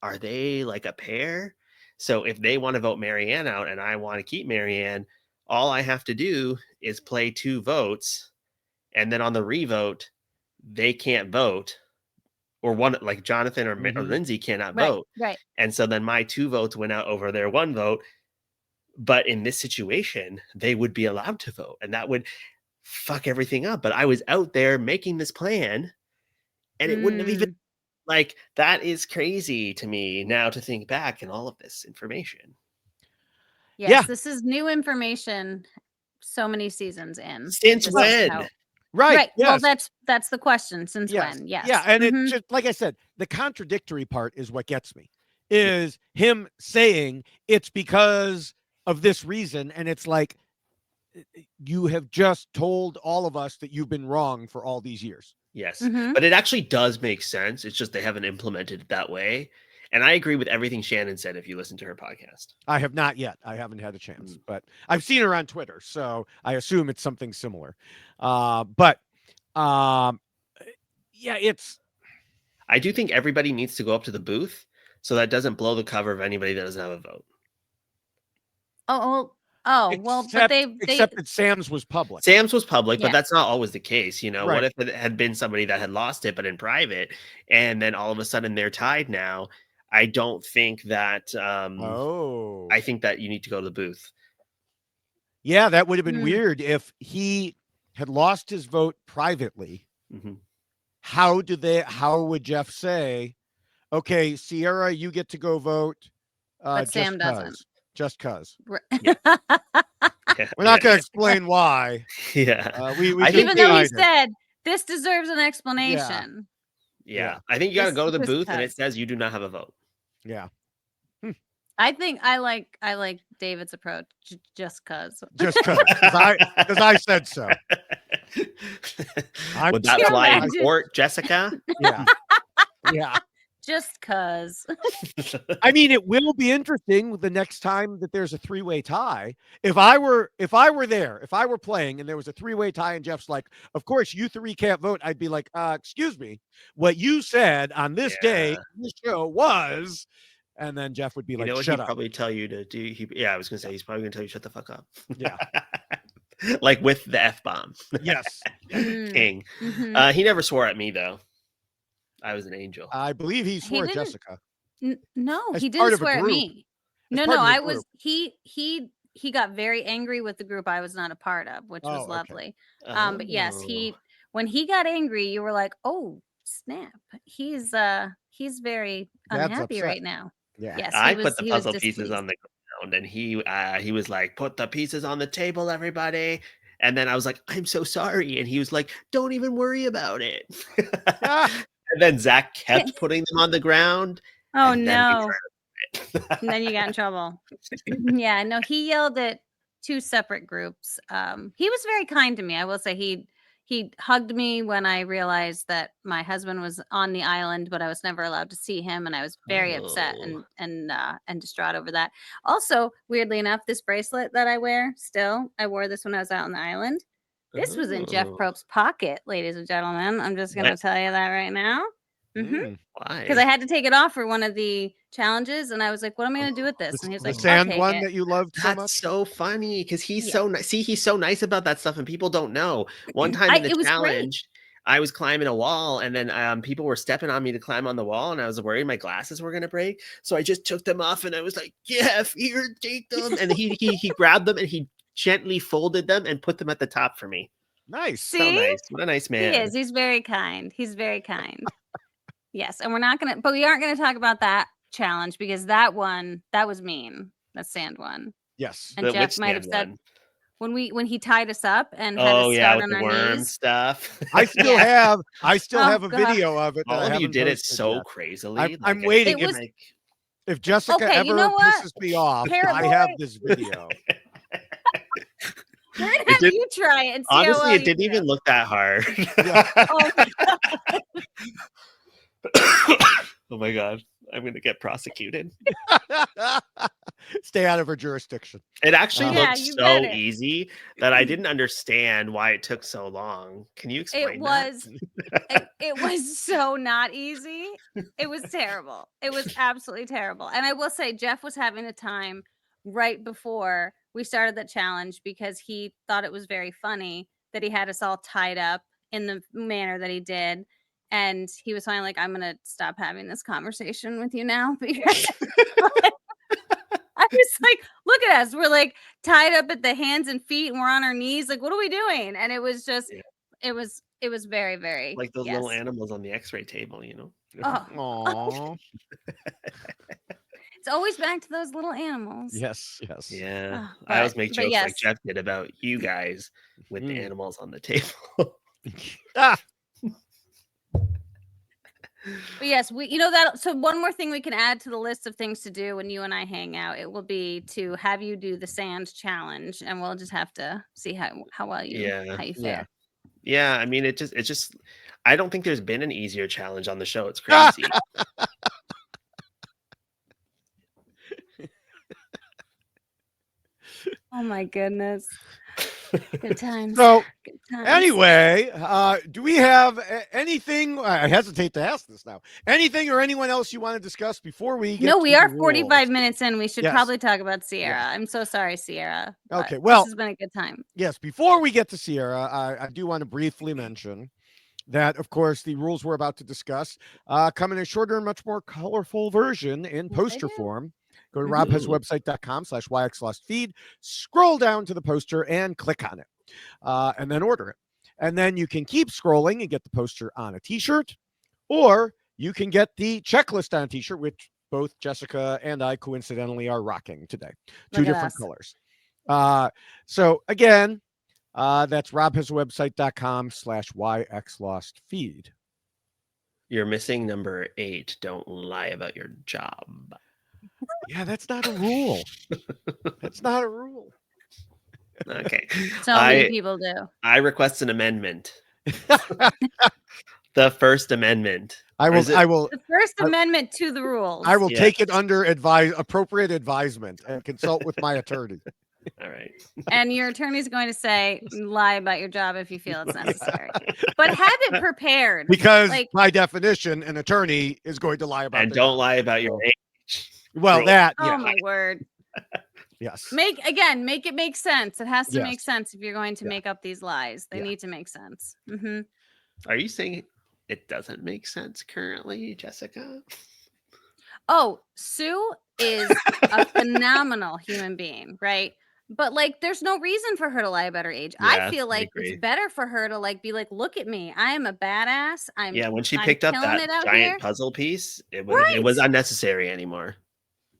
are they like a pair? So if they want to vote Marianne out and I want to keep Marianne, all I have to do is play 2 votes. And then on the revote, they can't vote. Or one, like Jonathan or Lindsay cannot vote. Right. And so then my 2 votes went out over their 1 vote. But in this situation, they would be allowed to vote. And that would fuck everything up. But I was out there making this plan. And it wouldn't have even, like, that is crazy to me now to think back and all of this information. Yes, this is new information so many seasons in. Since when? Right. Yes. Well, that's the question. Since when? Yes. Yeah. And it just, like I said, the contradictory part is what gets me, is him saying it's because of this reason. And it's like, you have just told all of us that you've been wrong for all these years. Yes. But it actually does make sense. It's just they haven't implemented it that way. And I agree with everything Shannon said if you listen to her podcast. I have not yet. I haven't had a chance, but I've seen her on Twitter, so I assume it's something similar. But it's... I do think everybody needs to go up to the booth so that doesn't blow the cover of anybody that doesn't have a vote. Except that Sam's was public. Sam's was public, but that's not always the case. What if it had been somebody that had lost it, but in private, and then all of a sudden they're tied now? I don't think that. I think that you need to go to the booth. Yeah, that would have been weird if he had lost his vote privately. How would Jeff say, okay, Sierra, you get to go vote, but Sam doesn't? Just cause. Yeah. We're not going to explain why. Yeah. Even though he said this deserves an explanation. Yeah. I think you got to go to the booth and it says you do not have a vote. Yeah. I think I like David's approach just cause. Just cause. Because I said so. Would that fly in court, Jessica? Yeah. Yeah. just cause. I mean, it will be interesting the next time that there's a 3-way tie. If I were there, if I were playing and there was a 3-way tie and Jeff's like, of course you 3 can't vote, I'd be like, excuse me, what you said on this day, this show was, and then Jeff would be like, what shut he'd up. probably tell you to do? I was gonna say he's probably gonna tell you shut the fuck up. Yeah. Like with the F-bomb. Yes. King. He never swore at me though. I was an angel. I believe he swore at Jessica. No, As he part didn't of a swear at group. me. As No, part of the I group. was he got very angry with the group I was not a part of, which was okay. lovely. But yes, when he got angry, you were like, oh snap, he's very Dad's unhappy upset. right now. Yeah. Yes, I put the he was puzzle pieces displeased. on the ground, and he was like, "Put the pieces on the table, everybody." And then I was like, "I'm so sorry," and he was like, "Don't even worry about it." And then Zach kept putting them on the ground. Oh and no! And then you got in trouble. Yeah, no, he yelled at 2 separate groups. He was very kind to me. I will say he hugged me when I realized that my husband was on the island, but I was never allowed to see him, and I was very upset and distraught over that. Also, weirdly enough, this bracelet that I wear still, I wore this when I was out on the island. This was in Jeff Probst's pocket, ladies and gentlemen. I'm just going to tell you that right now. Why? Because I had to take it off for one of the challenges, and I was like, "What am I going to do with this?" And he was The like, sand "I'll take one it." that you loved so much. That's so funny because he's so nice. See, he's so nice about that stuff, and people don't know. One time in the it was challenge, I was climbing a wall, and then people were stepping on me to climb on the wall, and I was worried my glasses were gonna break. So I just took them off, and I was like, "Jeff, here, take them." And he grabbed them and he gently folded them and put them at the top for me. Nice. See? So nice. What a nice man. He is. He's very kind. He's very kind. Yes, and we aren't gonna talk about that challenge because that was mean. That sand one. Yes. And Jeff might have said when he tied us up and had us start on with our the worm knees. stuff. I still have a video of it. All that of you did it posted so yet. crazily. I'm waiting. If Jessica ever pisses me off, I have this video. We're gonna have you try it and see honestly, how well it didn't even look that hard. Oh my God. Oh my God. I'm going to get prosecuted. Stay out of her jurisdiction. It actually looked so easy that I didn't understand why it took so long. Can you explain it was so not easy. It was terrible. It was absolutely terrible. And I will say Jeff was having a time right before we started the challenge because he thought it was very funny that he had us all tied up in the manner that he did. And he was finally like, I'm going to stop having this conversation with you now. Because I was like, look at us. We're like tied up at the hands and feet and we're on our knees. Like, what are we doing? And it was just, it was very, very. Like those little animals on the x-ray table, you know? Oh. It's always back to those little animals. Yes. Yeah. I always make jokes like Jeff did about you guys with the animals on the table. But yes, that. So one more thing we can add to the list of things to do when you and I hang out, it will be to have you do the sand challenge, and we'll just have to see how well you fare. Yeah, I mean, it's just. I don't think there's been an easier challenge on the show. It's crazy. Oh my goodness. Good times. So anyway, do we have anything? I hesitate to ask this now. Anything or anyone else you want to discuss before we get? No, we are 45 minutes in. We should probably talk about Sierra. Yes. I'm so sorry, Sierra. Okay, well, this has been a good time. Yes, before we get to Sierra, I do want to briefly mention that, of course, the rules we're about to discuss come in a shorter and much more colorful version in poster form. Go to robhaswebsite.com/yxlostfeed, scroll down to the poster and click on it, and then order it. And then you can keep scrolling and get the poster on a t-shirt, or you can get the checklist on a t-shirt, which both Jessica and I coincidentally are rocking today. Two different colors. So again, that's robhaswebsite.com/yxlostfeed. You're missing number 8. Don't lie about your job. Yeah, that's not a rule. That's not a rule. Okay. So many people do. I request an amendment. The First Amendment. I will. The First Amendment to the rules. I will take it under appropriate advisement and consult with my attorney. All right. And your attorney's going to say, lie about your job if you feel it's necessary. But have it prepared. Because by definition, an attorney is going to lie about and don't lie about your age. Well, that. Yeah. Oh, my word. Yes. Make it make sense. It has to make sense if you're going to make up these lies. They need to make sense. Mm-hmm. Are you saying it doesn't make sense currently, Jessica? Oh, Sue is a phenomenal human being, right? But there's no reason for her to lie about her age. I feel like it's better for her to be like, look at me. I am a badass. When she picked up that giant puzzle piece, it was unnecessary anymore.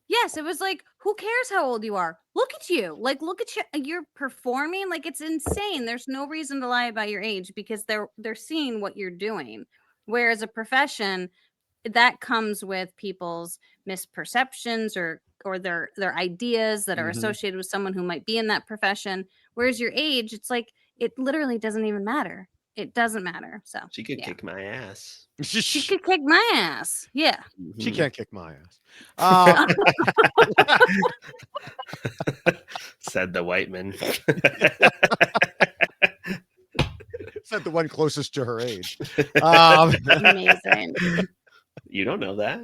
Yes, it was like, who cares how old you are? Look at you. Look at you. You're performing. It's insane. There's no reason to lie about your age because they're seeing what you're doing. Whereas a profession, that comes with people's misperceptions or their ideas that are associated with someone who might be in that profession. Whereas your age, it's like it literally doesn't even matter. It doesn't matter. So she could kick my ass. She could kick my ass. Yeah. She can't kick my ass. Said the white man. Said the one closest to her age. Amazing. You don't know that.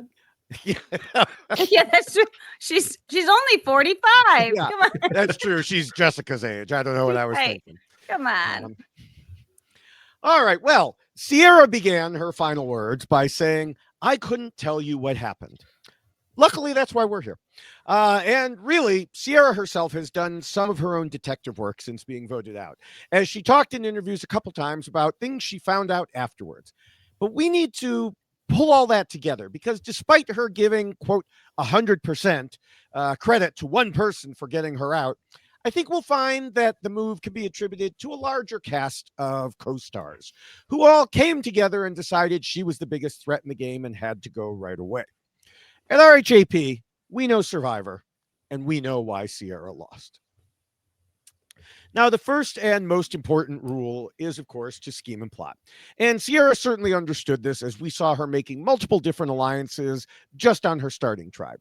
Yeah, that's true. She's only 45. Yeah, come on. That's true. She's Jessica's age. I don't know what I was thinking. Come on. All right. Well, Ciara began her final words by saying, I couldn't tell you what happened. Luckily, that's why we're here. And really, Ciara herself has done some of her own detective work since being voted out, as she talked in interviews a couple times about things she found out afterwards. But we need to pull all that together because despite her giving, quote, 100% credit to one person for getting her out, I think we'll find that the move can be attributed to a larger cast of co-stars who all came together and decided she was the biggest threat in the game and had to go right away. At RHAP, we know Survivor, and we know why Ciara lost. Now, the first and most important rule is, of course, to scheme and plot. And Ciara certainly understood this as we saw her making multiple different alliances just on her starting tribe.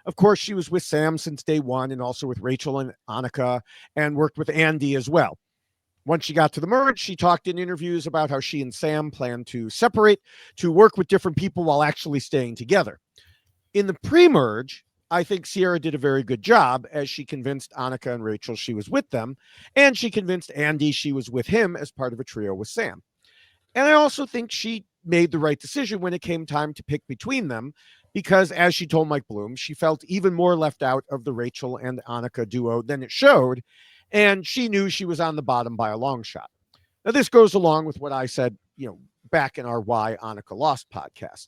Of course, she was with Sam since day one and also with Rachel and Annika and worked with Andy as well. Once she got to the merge, she talked in interviews about how she and Sam planned to separate to work with different people while actually staying together. In the pre-merge, I think Ciara did a very good job as she convinced Annika and Rachel she was with them, and she convinced Andy she was with him as part of a trio with Sam. And I also think she made the right decision when it came time to pick between them, because as she told Mike Bloom, she felt even more left out of the Rachel and Annika duo than it showed, and she knew she was on the bottom by a long shot. Now, this goes along with what I said, back in our Why Annika Lost podcast.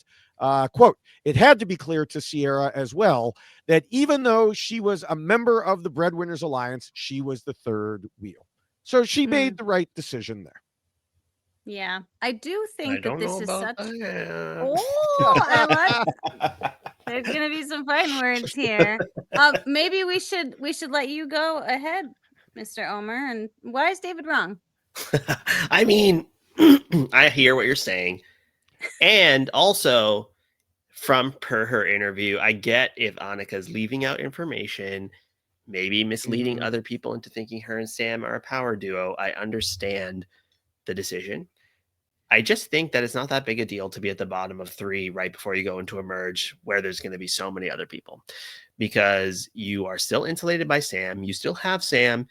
Quote, it had to be clear to Ciara as well that even though she was a member of the Breadwinners Alliance, she was the third wheel. So she made the right decision there. Yeah, I do think that this is such. That. Oh, I like. There's gonna be some fighting words here. Maybe we should let you go ahead, Mr. Omar. And why is David wrong? I mean, I hear what you're saying, and also from her interview, I get if Annika's leaving out information, maybe misleading other people into thinking her and Sam are a power duo. I understand the decision. I just think that it's not that big a deal to be at the bottom of 3 right before you go into a merge where there's going to be so many other people, because you are still insulated by Sam. You still have Sam,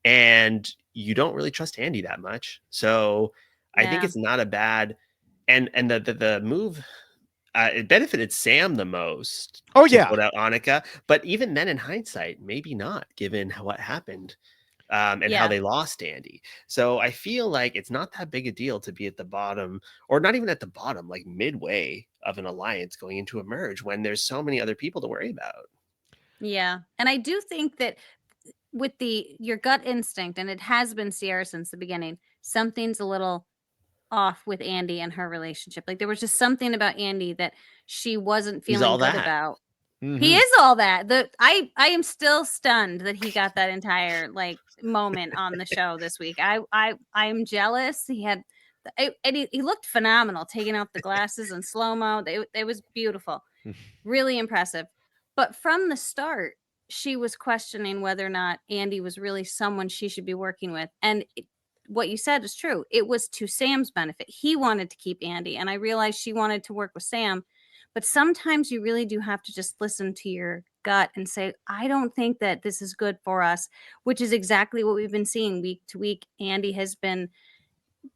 and you don't really trust Andy that much. So I think it's not a bad, and the move, it benefited Sam the most. Oh yeah, put out Annika, but even then, in hindsight, maybe not, given what happened. And how they lost Andy. So I feel like it's not that big a deal to be at the bottom, or not even at the bottom, like midway of an alliance going into a merge when there's so many other people to worry about. Yeah. And I do think that with your gut instinct, and it has been Ciara since the beginning, something's a little off with Andy and her relationship. Like there was just something about Andy that she wasn't feeling good about. He is all that. I am still stunned that he got that entire moment on the show this week. I am jealous. He had and he looked phenomenal, taking off the glasses and slow-mo. It was beautiful. Really impressive. But from the start, she was questioning whether or not Andy was really someone she should be working with. And what you said is true. It was to Sam's benefit. He wanted to keep Andy, and I realized she wanted to work with Sam. But sometimes you really do have to just listen to your gut and say, I don't think that this is good for us, which is exactly what we've been seeing week to week. Andy has been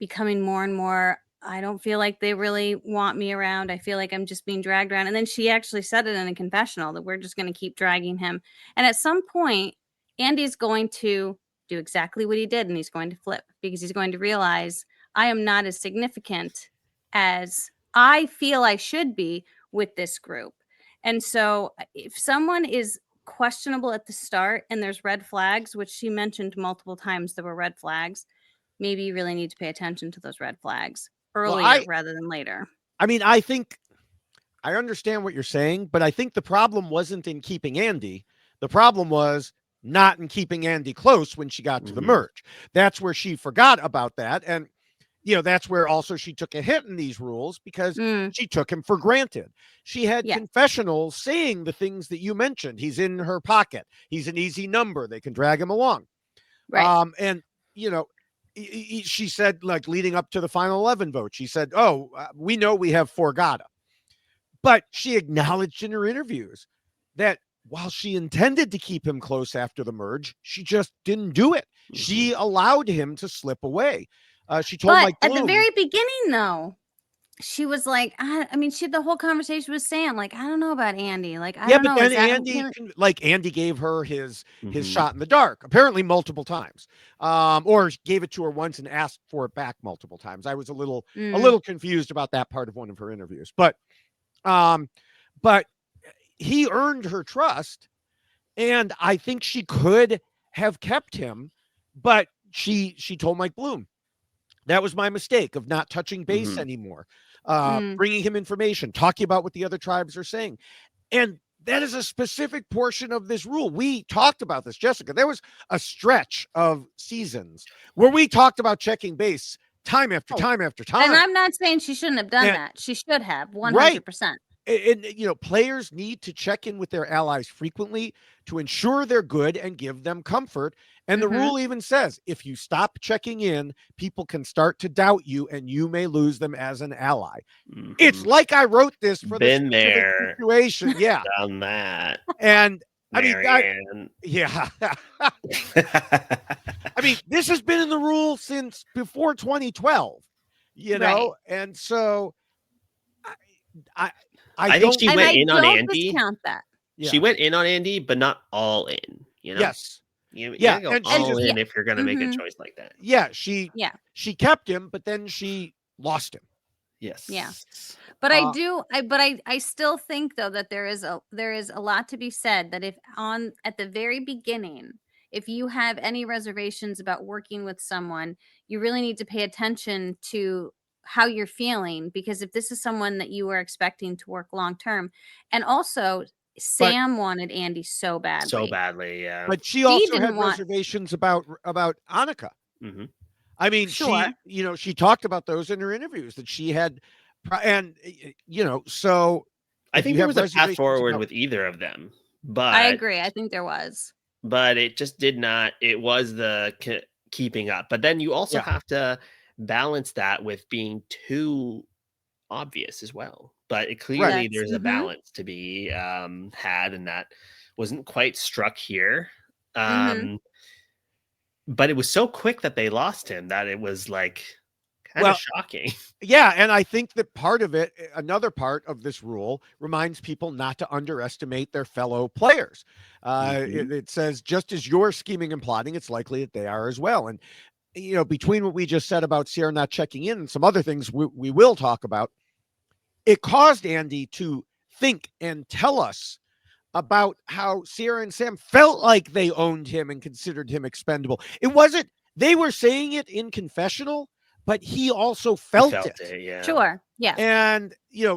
becoming more and more, I don't feel like they really want me around. I feel like I'm just being dragged around. And then she actually said it in a confessional that we're just going to keep dragging him. And at some point, Andy's going to do exactly what he did, and he's going to flip, because he's going to realize I am not as significant as I feel I should be with this group. And so if someone is questionable at the start and there's red flags, which she mentioned multiple times there were red flags, maybe you really need to pay attention to those red flags earlier rather than later. I mean, I think I understand what you're saying, but I think the problem wasn't in keeping Andy. The problem was not in keeping Andy close when she got to the merge. That's where she forgot about that. And, that's where also she took a hit in these rules, because she took him for granted. She had confessionals saying the things that you mentioned. He's in her pocket. He's an easy number. They can drag him along. Right. And, she said, like, leading up to the final 11 vote, she said, we know we have Forgata. But she acknowledged in her interviews that while she intended to keep him close after the merge, she just didn't do it. She allowed him to slip away. She told Mike Bloom, at the very beginning, though, she was like, she had the whole conversation with Sam. Like, I don't know about Andy. Like, I don't know. But then Andy gave her his shot in the dark, apparently multiple times, or gave it to her once and asked for it back multiple times. I was a little confused about that part of one of her interviews, but he earned her trust, and I think she could have kept him, but she told Mike Bloom, that was my mistake of not touching base anymore, bringing him information, talking about what the other tribes are saying. And that is a specific portion of this rule. We talked about this, Jessica. There was a stretch of seasons where we talked about checking base time after time after time. And I'm not saying she shouldn't have done that. She should have, 100%. And players need to check in with their allies frequently to ensure they're good and give them comfort. And the rule even says, if you stop checking in, people can start to doubt you, and you may lose them as an ally. It's like I wrote this for the situation. Yeah, done that. And Marianne. This has been in the rule since before 2012. And so I think she went in on Andy. Discount that. Yeah. She went in on Andy, but not all in. Yes. You gotta go all in if you're gonna make a choice like that. Yeah, she kept him, but then she lost him. Yes. Yeah. But I still think, though, that there is a lot to be said that at the very beginning, if you have any reservations about working with someone, you really need to pay attention to how you're feeling, because if this is someone that you were expecting to work long term, and also Sam wanted Andy so badly. Yeah. But she also had reservations about Annika. She talked about those in her interviews that she had, and so I think there was a path forward with either of them. But I agree. I think there was. But it just did not. It was the keeping up. But then you also have to balance that with being too obvious as well. But clearly there's a balance to be had, and that wasn't quite struck here. But it was so quick that they lost him that it was like kind of shocking. Yeah, and I think that part of it, another part of this rule, reminds people not to underestimate their fellow players. It says, just as you're scheming and plotting, it's likely that they are as well. And between what we just said about Sierra not checking in and some other things we will talk about, it caused Andy to think and tell us about how Sierra and Sam felt like they owned him and considered him expendable. It wasn't, they were saying it in confessional, but he also felt it. Yeah. Sure. Yeah. And,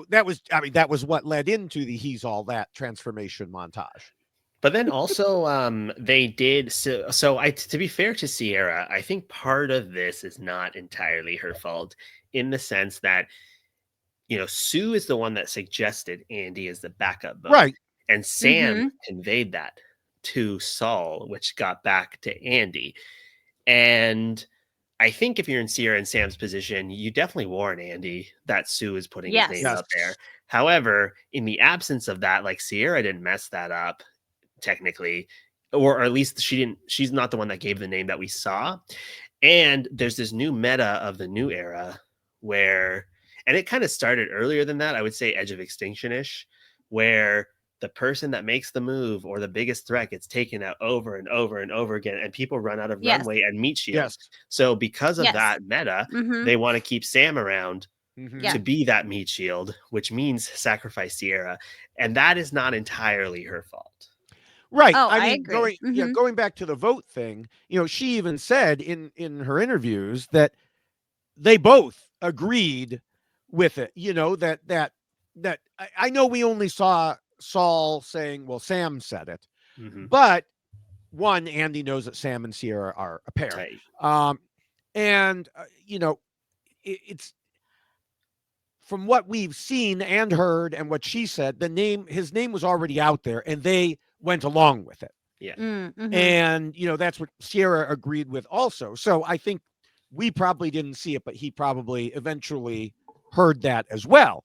that was what led into the He's All That transformation montage. But then also, they did so. To be fair to Sierra, I think part of this is not entirely her fault, in the sense that Sue is the one that suggested Andy as the backup vote, Right. and Sam conveyed that to Saul, which got back to Andy. And I think if you're in Sierra and Sam's position, you definitely warn Andy that Sue is putting his name out there. However, in the absence of that, like, Sierra didn't mess that up technically, or at least she's not the one that gave the name that we saw. And there's this new meta of the new era where, and it kind of started earlier than that, I would say Edge of Extinction-ish, where the person that makes the move or the biggest threat gets taken out over and over and over again, and people run out of runway and meat shields. So because of that meta, they want to keep Sam around to be that meat shield, which means sacrifice Sierra. And that is not entirely her fault. Right. Oh, I I mean, agree. going back to the vote thing, she even said in her interviews that they both agreed with it. That I know we only saw Saul saying, well, Sam said it, but one, Andy knows that Sam and Sierra are a pair. Right. And it's from what we've seen and heard and what she said, his name was already out there, and they went along with it. Yeah. And that's what Sierra agreed with also. So I think we probably didn't see it, but he probably eventually heard that as well.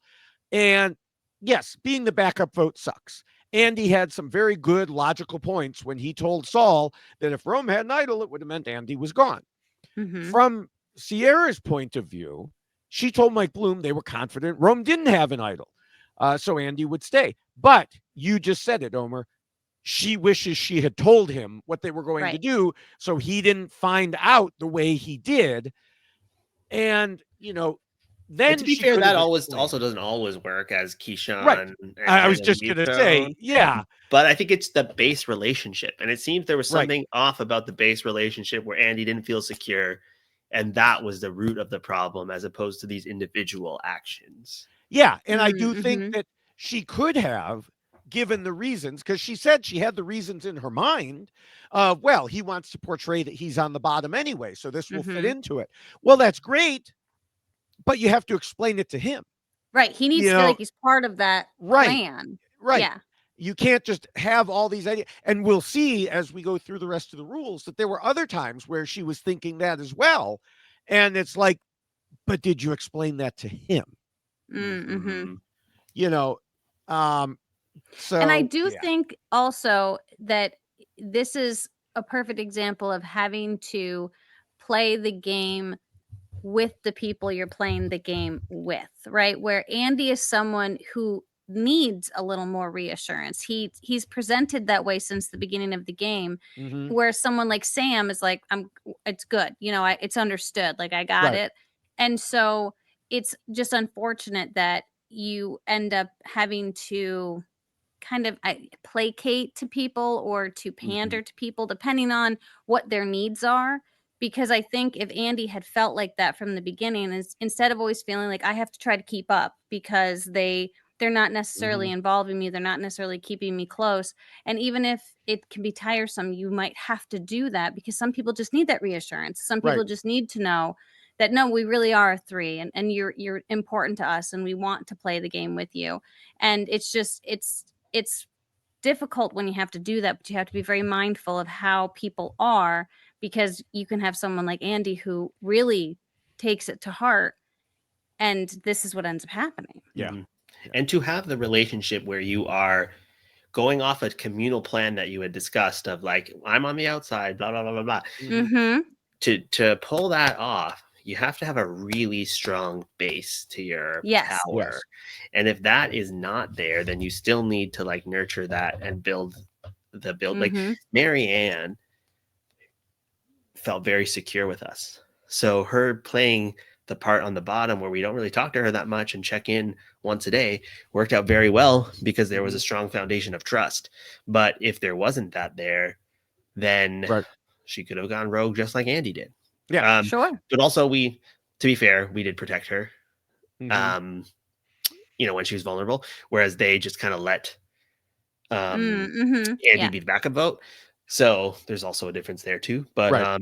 And yes, being the backup vote sucks. Andy had some very good logical points when he told Saul that if Rome had an idol, it would have meant Andy was gone. From Sierra's point of view, she told Mike Bloom they were confident Rome didn't have an idol, so Andy would stay. But you just said it, Omar. She wishes she had told him what they were going to do, so he didn't find out the way he did. And then, and to be fair, that also doesn't always work, as Keyshawn. Right. I was just going to say, yeah. But I think it's the base relationship, and it seems there was something off about the base relationship where Andy didn't feel secure, and that was the root of the problem, as opposed to these individual actions. Yeah, and I do think that she could have given the reasons, because she said she had the reasons in her mind. Well, he wants to portray that he's on the bottom anyway, so this will fit into it. Well, that's great, but you have to explain it to him. Right. He needs to feel like he's part of that plan. Right. Yeah. You can't just have all these ideas. And we'll see as we go through the rest of the rules that there were other times where she was thinking that as well. And it's like, but did you explain that to him? So, and I do think also that this is a perfect example of having to play the game with the people you're playing the game with, right? Where Andy is someone who needs a little more reassurance. He's presented that way since the beginning of the game, where someone like Sam is like, it's good. It's understood. Like, I got it. And so it's just unfortunate that you end up having to kind of placate to people or to pander to people, depending on what their needs are. Because I think if Andy had felt like that from the beginning, is instead of always feeling like I have to try to keep up because they're not necessarily involving me, they're not necessarily keeping me close. And even if it can be tiresome, you might have to do that because some people just need that reassurance. Some people just need to know that, no, we really are a three, and you're important to us, and we want to play the game with you. And it's just, it's difficult when you have to do that, but you have to be very mindful of how people are, because you can have someone like Andy who really takes it to heart, and this is what ends up happening. And to have the relationship where you are going off a communal plan that you had discussed of, like, I'm on the outside, blah, blah, blah, blah, blah. To pull that off, you have to have a really strong base to your power. And if that is not there, then you still need to, like, nurture that and build. Like, Mary Ann felt very secure with us. So her playing the part on the bottom where we don't really talk to her that much and check in once a day worked out very well because there was a strong foundation of trust. But if there wasn't that there, then she could have gone rogue just like Andy did. Yeah, sure. But also, to be fair, we did protect her, when she was vulnerable, whereas they just kind of let Andy be the backup vote. So there's also a difference there too. But Right.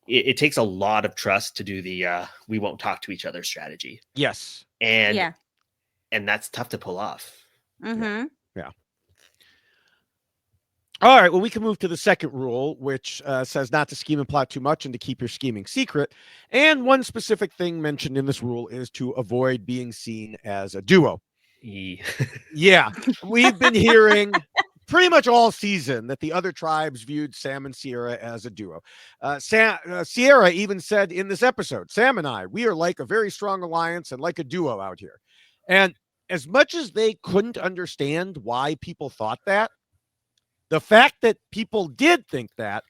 It takes a lot of trust to do the we won't talk to each other strategy. Yes. And that's tough to pull off. Yeah. All right. Well, we can move to the second rule, which says not to scheme and plot too much and to keep your scheming secret. And one specific thing mentioned in this rule is to avoid being seen as a duo. Yeah. We've been hearing pretty much all season that the other tribes viewed Sam and Sierra as a duo. Sierra even said in this episode, Sam and I, we are like a very strong alliance and like a duo out here. And as much as they couldn't understand why people thought that, the fact that people did think that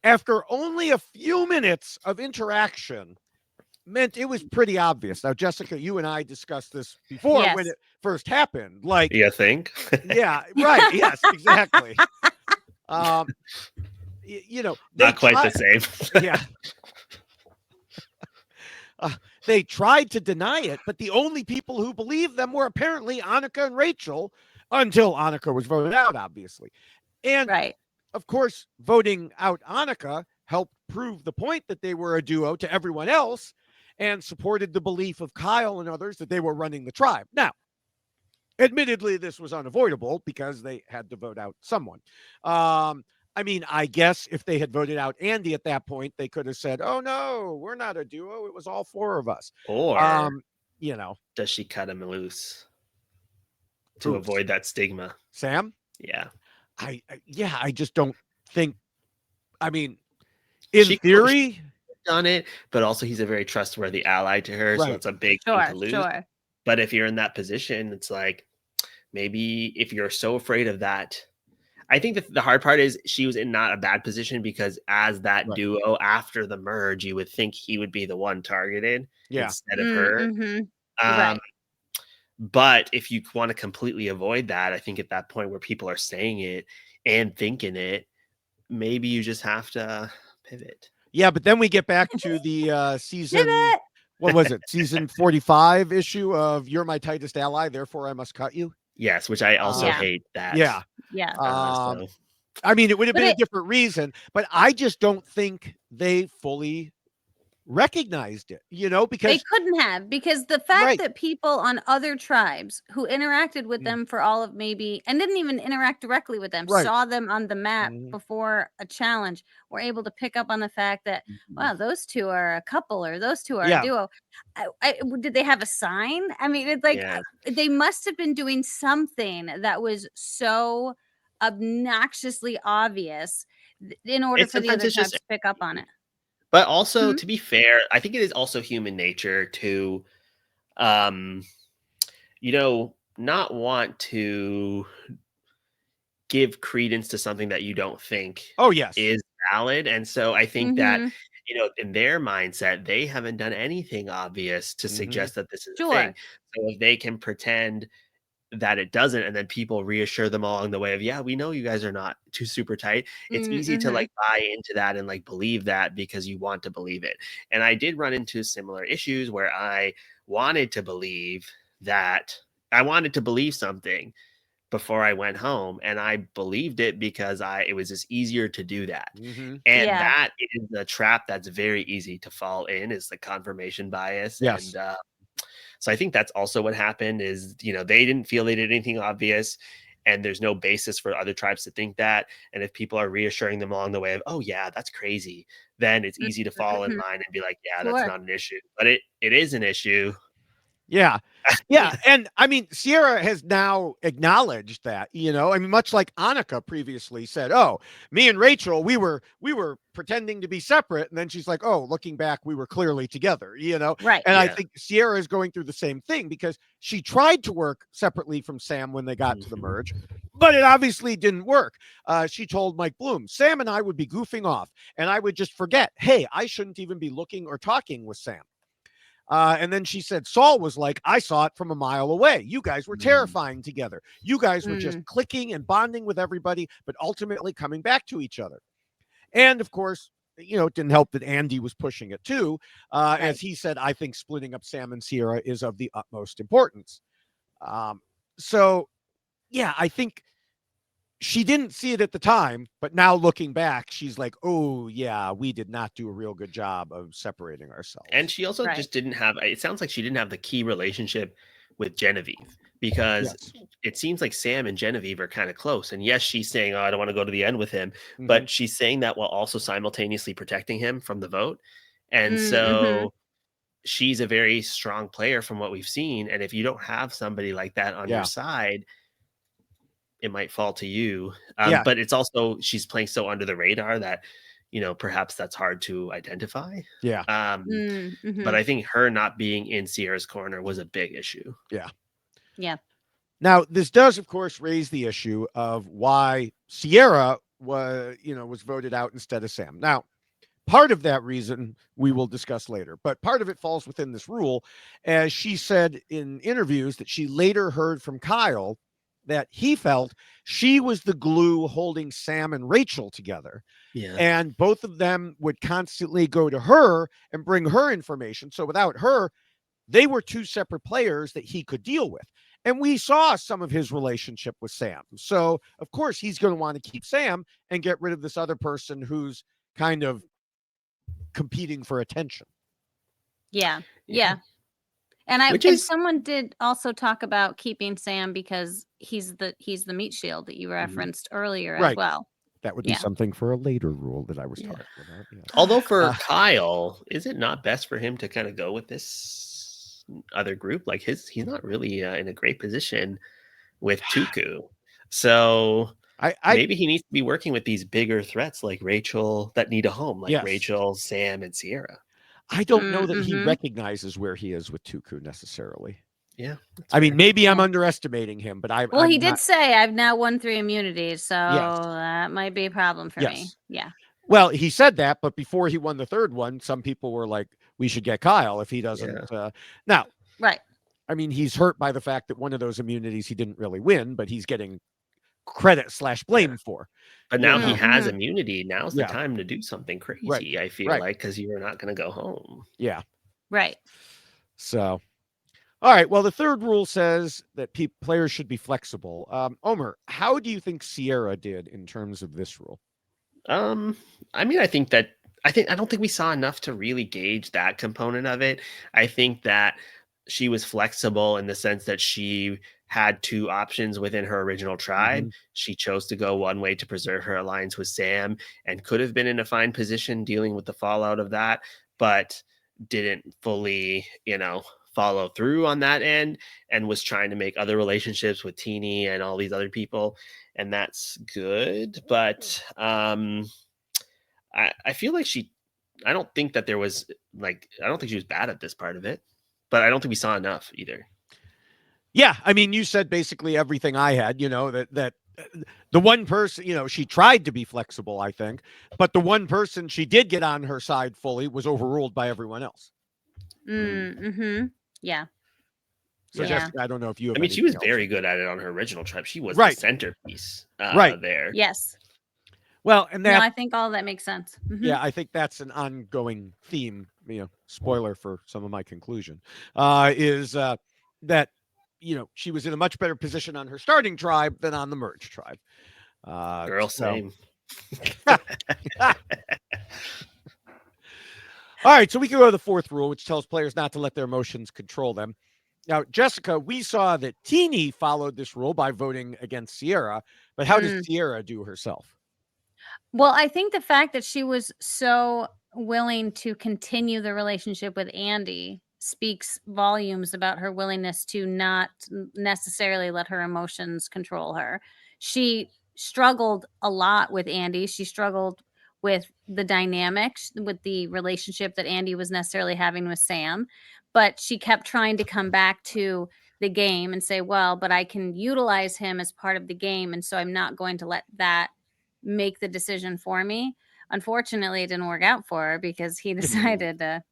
after only a few minutes of interaction meant it was pretty obvious. Now, Jessica, you and I discussed this before when it first happened. Like, you think? Yeah, right. Yes, exactly. Not quite the same. Yeah. They tried to deny it, but the only people who believed them were apparently Annika and Rachel until Annika was voted out, obviously. And of course, voting out Annika helped prove the point that they were a duo to everyone else and supported the belief of Kyle and others that they were running the tribe. Now, admittedly, this was unavoidable because they had to vote out someone. I mean, I guess if they had voted out Andy at that point, they could have said, oh, no, we're not a duo. It was all four of us. Or, does she cut him loose to avoid that stigma? Sam? Yeah. I just don't think, I mean, in theory, done it, but also he's a very trustworthy ally to her. So it's a big thing to lose. But if you're in that position, it's like, maybe if you're so afraid of that, I think that the hard part is she was in not a bad position because as that duo after the merge, you would think he would be the one targeted instead of her. But if you want to completely avoid that, I think at that point where people are saying it and thinking it, maybe you just have to pivot. Yeah, but then we get back to the season. What was it? Season 45 issue of You're My Tightest Ally, Therefore I Must Cut You. Yes, which I also hate that. Yeah. I mean, it would have been a different reason, but I just don't think they fully recognized it, because they couldn't have, because the fact that people on other tribes who interacted with them for all of maybe and didn't even interact directly with them, saw them on the map before a challenge, were able to pick up on the fact that wow, those two are a couple or those two are a duo. Did they have a sign? I mean, it's like they must have been doing something that was so obnoxiously obvious in order for the other tribes to pick up on it. But also, to be fair, I think it is also human nature to, not want to give credence to something that you don't think is valid. And so I think that, in their mindset, they haven't done anything obvious to suggest that this is a thing. So if they can pretend that it doesn't, and then people reassure them along the way of, we know you guys are not too super tight. It's easy to buy into that and believe that because you want to believe it. And I did run into similar issues where I wanted to believe something before I went home, and I believed it because it was just easier to do that. And that is the trap that's very easy to fall in, is the confirmation bias. Yes. And so I think that's also what happened is, they didn't feel they did anything obvious, and there's no basis for other tribes to think that. And if people are reassuring them along the way of, oh yeah, that's crazy, then it's easy to fall in line and be like, that's not an issue. But it is an issue. Yeah. And I mean, Sierra has now acknowledged that, I mean, much like Annika previously said, oh, me and Rachel, we were pretending to be separate. And then she's like, oh, looking back, we were clearly together, Right. And I think Sierra is going through the same thing because she tried to work separately from Sam when they got to the merge, but it obviously didn't work. She told Mike Bloom, Sam and I would be goofing off and I would just forget, hey, I shouldn't even be looking or talking with Sam. And then she said, Saul was like, I saw it from a mile away. You guys were terrifying together. You guys were just clicking and bonding with everybody, but ultimately coming back to each other. And of course, it didn't help that Andy was pushing it too. As he said, I think splitting up Sam and Sierra is of the utmost importance. I think she didn't see it at the time, but now looking back, she's like, oh, yeah, we did not do a real good job of separating ourselves. And she also just didn't have, it sounds like she didn't have the key relationship with Genevieve, because it seems like Sam and Genevieve are kind of close. And yes, she's saying, oh, I don't want to go to the end with him, but she's saying that while also simultaneously protecting him from the vote. And so she's a very strong player from what we've seen. And if you don't have somebody like that on your side, it might fall to you. But it's also, she's playing so under the radar that, you know, perhaps that's hard to identify. Yeah. But I think her not being in Sierra's corner was a big issue. Yeah. Yeah. Now, this does, of course, raise the issue of why Sierra was voted out instead of Sam. Now, part of that reason we will discuss later, but part of it falls within this rule, as she said in interviews that she later heard from Kyle that he felt she was the glue holding Sam and Rachel together. Yeah. And both of them would constantly go to her and bring her information. So without her, they were two separate players that he could deal with. And we saw some of his relationship with Sam. So, of course, he's going to want to keep Sam and get rid of this other person who's kind of competing for attention. Yeah. And someone did also talk about keeping Sam because he's the meat shield that you referenced earlier as well. That would be something for a later rule that I was talking about. Yeah. Although for Kyle, is it not best for him to kind of go with this other group? Like he's not really in a great position with Tuku. So maybe he needs to be working with these bigger threats like Rachel that need a home, like Rachel, Sam, and Sierra. I don't know that he recognizes where he is with Tuku necessarily. Yeah. I mean, maybe I'm underestimating him, but he did say I've now won 3 immunities, so that might be a problem for me. Yeah. Well, he said that, but before he won the third one, some people were like, we should get Kyle if he doesn't. Now, right. I mean, he's hurt by the fact that one of those immunities he didn't really win, but he's getting credit / blame for. But now he has immunity. Now's the time to do something crazy, I feel like, because you're not going to go home. Yeah. Right. So, all right. Well, the third rule says that players should be flexible. Omar, how do you think Sierra did in terms of this rule? I mean, I don't think we saw enough to really gauge that component of it. I think that she was flexible in the sense that she had 2 options within her original tribe. She chose to go one way to preserve her alliance with Sam and could have been in a fine position dealing with the fallout of that, but didn't fully, follow through on that end and was trying to make other relationships with Teeny and all these other people. And that's good. But I feel like I don't think that there was I don't think she was bad at this part of it, but I don't think we saw enough either. Yeah, I mean, you said basically everything I had, that the one person, she tried to be flexible, I think, but the one person she did get on her side fully was overruled by everyone else. Yeah. So Jessica, I don't know if you have she was very good at it on her original tribe. She was the centerpiece there. Yes. Well, and that, I think all that makes sense. Yeah, I think that's an ongoing theme, spoiler for some of my conclusion, is that she was in a much better position on her starting tribe than on the merge tribe. Same. All right, so we can go to the fourth rule, which tells players not to let their emotions control them. Now, Jessica, we saw that Teeny followed this rule by voting against Sierra, but how does Sierra do herself? Well, I think the fact that she was so willing to continue the relationship with Andy speaks volumes about her willingness to not necessarily let her emotions control her. She struggled a lot with Andy. She struggled with the dynamics, with the relationship that Andy was necessarily having with Sam, but she kept trying to come back to the game and say, well, but I can utilize him as part of the game, and so I'm not going to let that make the decision for me. Unfortunately, it didn't work out for her because he decided to,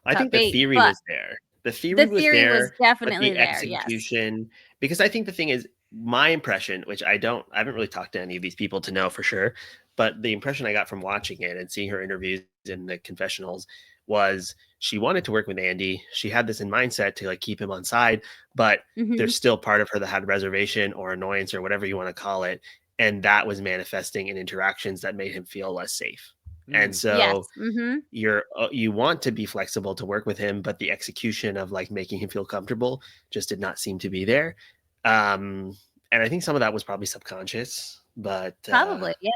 I think the theory was there. The theory was definitely the execution, because I think the thing is, my impression, which I haven't really talked to any of these people to know for sure, but the impression I got from watching it and seeing her interviews in the confessionals was she wanted to work with Andy. She had this in mindset to keep him on side, but there's still part of her that had reservation or annoyance or whatever you want to call it and that was manifesting in interactions that made him feel less safe. And so Yes. you want to be flexible to work with him, but the execution of like making him feel comfortable just did not seem to be there. And I think some of that was probably subconscious, but probably, yeah.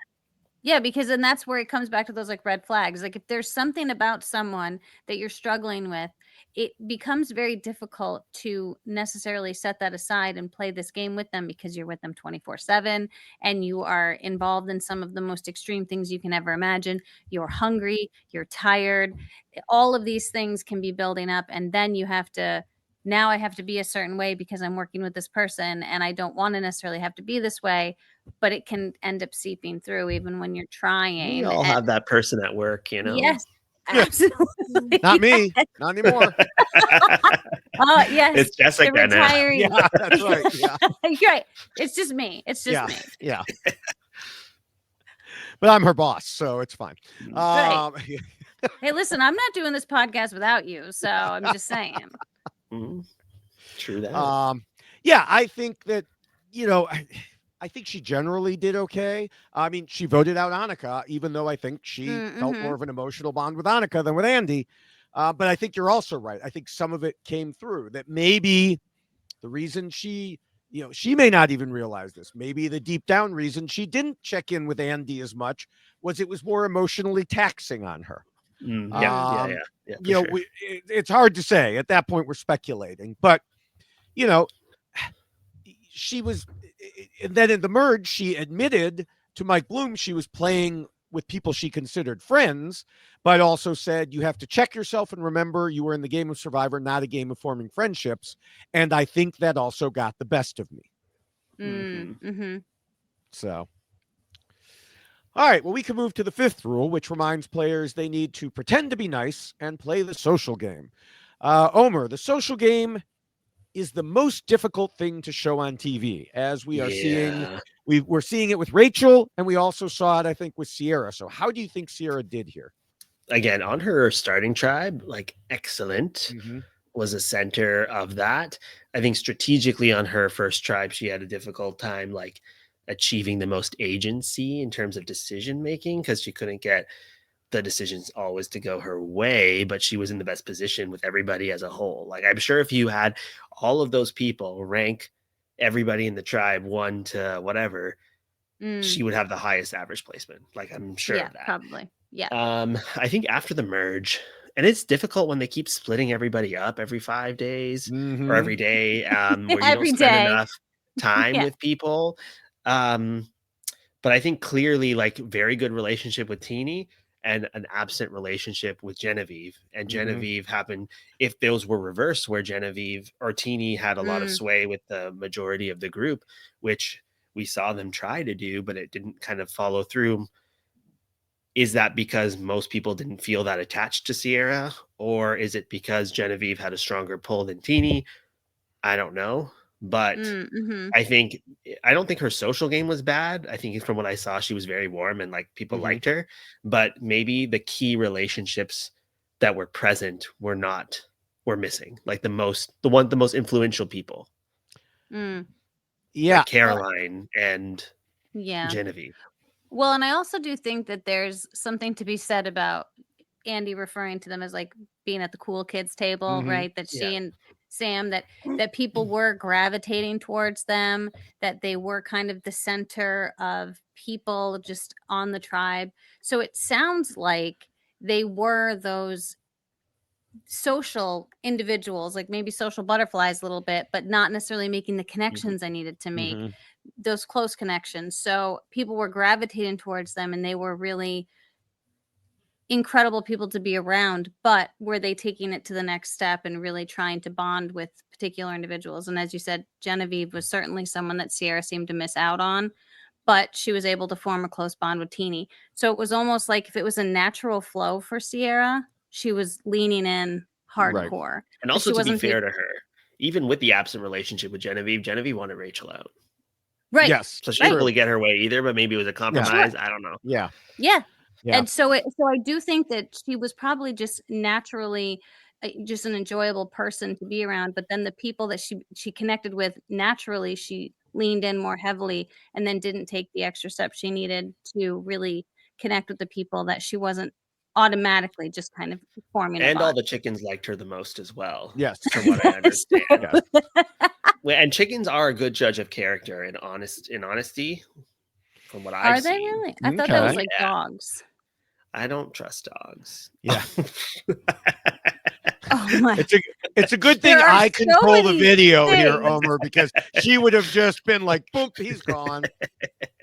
Yeah, because then that's where it comes back to those like red flags. Like if there's something about someone that you're struggling with, it becomes very difficult to necessarily set that aside and play this game with them because you're with them 24/7 and you are involved in some of the most extreme things you can ever imagine. You're hungry, you're tired. All of these things can be building up, and then you have to now I have to be a certain way because I'm working with this person and I don't want to necessarily have to be this way, but it can end up seeping through even when you're trying. we all have that person at work, you know? Yes, absolutely. Not me. Not anymore. Oh, yes. It's Jessica the now. retiree. Yeah, that's right. Yeah. You're right. It's just me. It's just me. Yeah. But I'm her boss, so it's fine. Right. Hey, listen, I'm not doing this podcast without you, so I'm just saying. True that. Yeah, I think that, I think she generally did okay. I mean, she voted out Annika, even though I think she felt more of an emotional bond with Annika than with Andy. But I think you're also right. I think some of it came through that maybe the reason she may not even realize this. Maybe the deep down reason she didn't check in with Andy as much was it was more emotionally taxing on her. Yeah. It's hard to say. At that point, we're speculating, but she was. And then in the merge, she admitted to Mike Bloom she was playing with people she considered friends, but also said you have to check yourself and remember you were in the game of Survivor, not a game of forming friendships. And I think that also got the best of me. So. All right, well, we can move to the fifth rule, which reminds players they need to pretend to be nice and play the social game. Omar, the social game is the most difficult thing to show on TV, as we are seeing. We're seeing it with Rachel, and we also saw it, I think, with Sierra. So how do you think Sierra did here? Again, on her starting tribe, like excellent, was a center of that. I think strategically on her first tribe, she had a difficult time, like achieving the most agency in terms of decision making because she couldn't get the decisions always to go her way, but she was in the best position with everybody as a whole. Like I'm sure if you had all of those people rank everybody in the tribe 1 to whatever, she would have the highest average placement. Like I'm sure of that. Probably. Yeah. I think after the merge, and it's difficult when they keep splitting everybody up every 5 days or every day, where you don't spend enough time with people. But I think clearly like very good relationship with Teeny and an absent relationship with Genevieve. And Genevieve happened, if those were reversed, where Genevieve or Teeny had a lot of sway with the majority of the group, which we saw them try to do, but it didn't kind of follow through. Is that because most people didn't feel that attached to Sierra? Or is it because Genevieve had a stronger pull than Teeny? I don't know. But I don't think her social game was bad. I think from what I saw, she was very warm and like people liked her. But maybe the key relationships that were present were missing. Like the most influential people. Yeah, like Caroline and Genevieve. Well, and I also do think that there's something to be said about Andy referring to them as like being at the cool kids table, right? That she and Sam, that people were gravitating towards them, that they were kind of the center of people just on the tribe. So it sounds like they were those social individuals, like maybe social butterflies a little bit, but not necessarily making the connections I needed to make, those close connections. So people were gravitating towards them and they were really incredible people to be around, but were they taking it to the next step and really trying to bond with particular individuals? And as you said, Genevieve was certainly someone that Sierra seemed to miss out on, but she was able to form a close bond with Teeny. So it was almost like if it was a natural flow for Sierra, she was leaning in hardcore. Right. And also to be fair to her, even with the absent relationship with Genevieve wanted Rachel out. Right. Yes. So she didn't really get her way either, but maybe it was a compromise. I don't know. Yeah. And so I do think that she was probably just naturally just an enjoyable person to be around. But then the people that she connected with naturally, she leaned in more heavily and then didn't take the extra steps she needed to really connect with the people that she wasn't automatically just kind of forming a And all bond. the chickens liked her the most as well. Yes. From what I That's understand. true. Yes. And chickens are a good judge of character in honesty, from what I've Are they seen. really? I thought that Okay. was like dogs. I don't trust dogs. Yeah. Oh my. It's a good thing There are I so control the many video here, things. Omer, because she would have just been like, boom, he's gone.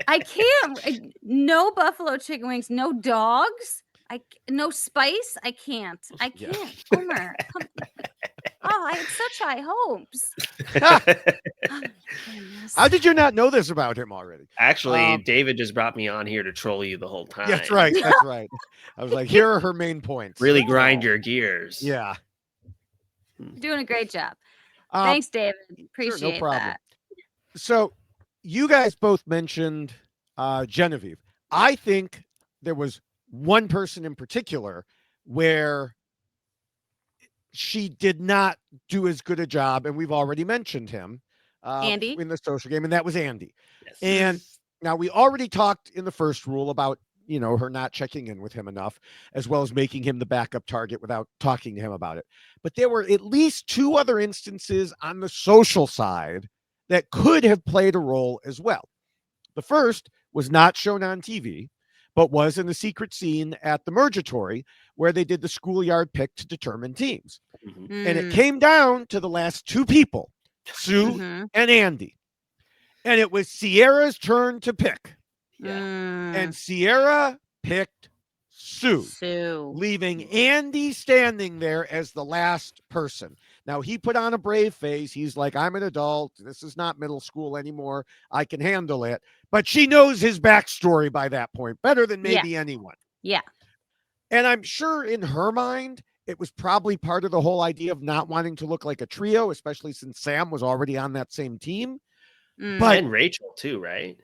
I can't. No buffalo chicken wings. No dogs. No spice. I can't. I Yeah. can't. Omer, come. Oh, I had such high hopes. Oh, my goodness. How did you not know this about him already? Actually, David just brought me on here to troll you the whole time. That's right. That's right. I was like, here are her main points. Really That's grind all. your gears. Yeah. Doing a great job. Thanks, David. Appreciate sure, no problem. that. So you guys both mentioned Genevieve. I think there was one person in particular where she did not do as good a job, and we've already mentioned him Andy? in the social game, and that was Andy. Yes. And now we already talked in the first rule about, you know, her not checking in with him enough, as well as making him the backup target without talking to him about it. But there were at least two other instances on the social side that could have played a role as well. The first was not shown on TV, but was in the secret scene at the Mergatory where they did the schoolyard pick to determine teams. Mhm. And it came down to the last two people, Sue and Andy. And it was Sierra's turn to pick. Yeah. And Sierra picked Sue, leaving Andy standing there as the last person. Now, he put on a brave face. He's like, I'm an adult. This is not middle school anymore. I can handle it. But she knows his backstory by that point better than maybe anyone. Yeah. And I'm sure in her mind, it was probably part of the whole idea of not wanting to look like a trio, especially since Sam was already on that same team. But and Rachel too, right?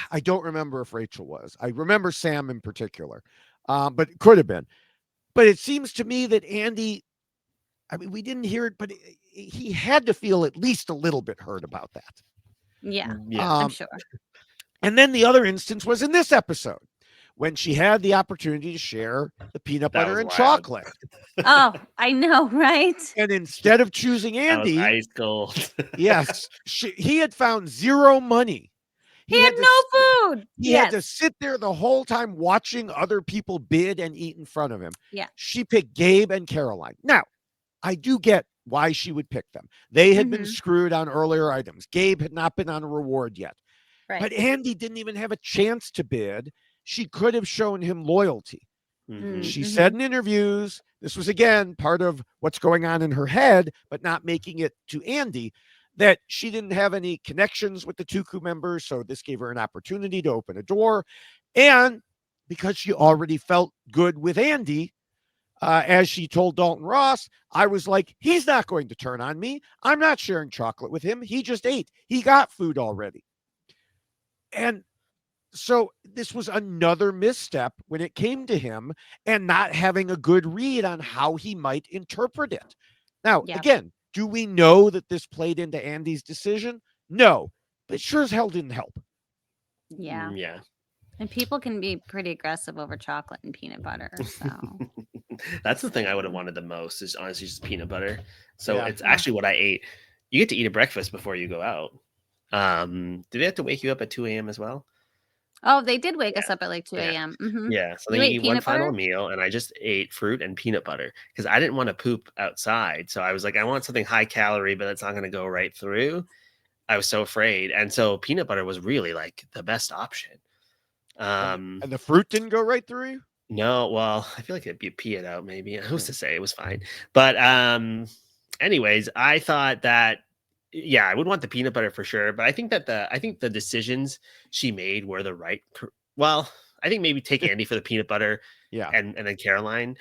I don't remember if Rachel was. I remember Sam in particular, but it could have been. But it seems to me that Andy, I mean, we didn't hear it, but he had to feel at least a little bit hurt about that. Yeah, I'm sure. And then the other instance was in this episode when she had the opportunity to share the peanut butter and chocolate. Oh, I know, right? And instead of choosing Andy, ice cold. Yes, he had found zero money. He had no food. He had to sit there the whole time watching other people bid and eat in front of him. Yeah. She picked Gabe and Caroline. Now, I do get why she would pick them. They had been screwed on earlier items. Gabe had not been on a reward yet. Right. But Andy didn't even have a chance to bid. She could have shown him loyalty. She said in interviews, this was again part of what's going on in her head, but not making it to Andy, that she didn't have any connections with the Tuku members. So this gave her an opportunity to open a door. And because she already felt good with Andy, as she told Dalton Ross, I was like, he's not going to turn on me. I'm not sharing chocolate with him. He just ate. He got food already. And so this was another misstep when it came to him and not having a good read on how he might interpret it. Now, again, do we know that this played into Andy's decision? No, but sure as hell didn't help. Yeah. Yeah. And people can be pretty aggressive over chocolate and peanut butter. So that's the thing I would have wanted the most is honestly just peanut butter. So it's actually what I ate. You get to eat a breakfast before you go out. Did they have to wake you up at 2 a.m. as well? Oh, they did wake us up at like 2 a.m. Yeah. So they eat one final meal, and I just ate fruit and peanut butter because I didn't want to poop outside. So I was like, I want something high calorie, but it's not going to go right through. I was so afraid. And so peanut butter was really like the best option. And the fruit didn't go right through you? No, well, I feel like it'd be pee it out maybe. Who's to say? It was fine. But anyways, I thought that I would want the peanut butter for sure, but I think the decisions she made were the right. Well, I think maybe take Andy for the peanut butter, and then Caroline,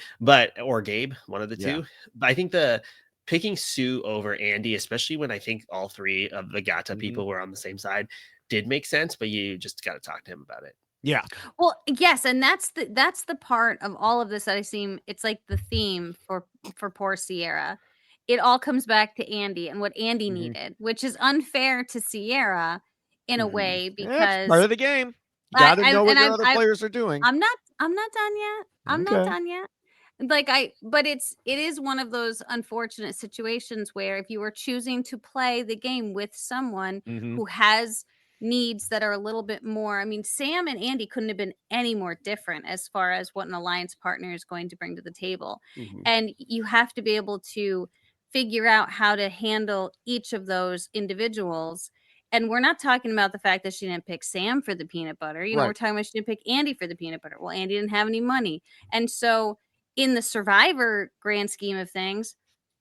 or Gabe, one of the two. But I think the picking Sue over Andy, especially when I think all three of the Gata people were on the same side, did make sense. But you just got to talk to him about it. Yeah. Well, yes, and that's the part of all of this that I seem it's like the theme for poor Sierra. It all comes back to Andy and what Andy needed, which is unfair to Sierra in a way Yeah, it's part because of the game. You got to know what your other I players are doing. I'm not done yet. I'm not Okay. done yet. But it is one of those unfortunate situations where if you are choosing to play the game with someone who has needs that are a little bit more, I mean, Sam and Andy couldn't have been any more different as far as what an alliance partner is going to bring to the table. And you have to be able to figure out how to handle each of those individuals. And we're not talking about the fact that she didn't pick Sam for the peanut butter. You know, Right. we're talking about she didn't pick Andy for the peanut butter. Well, Andy didn't have any money. And so in the Survivor grand scheme of things,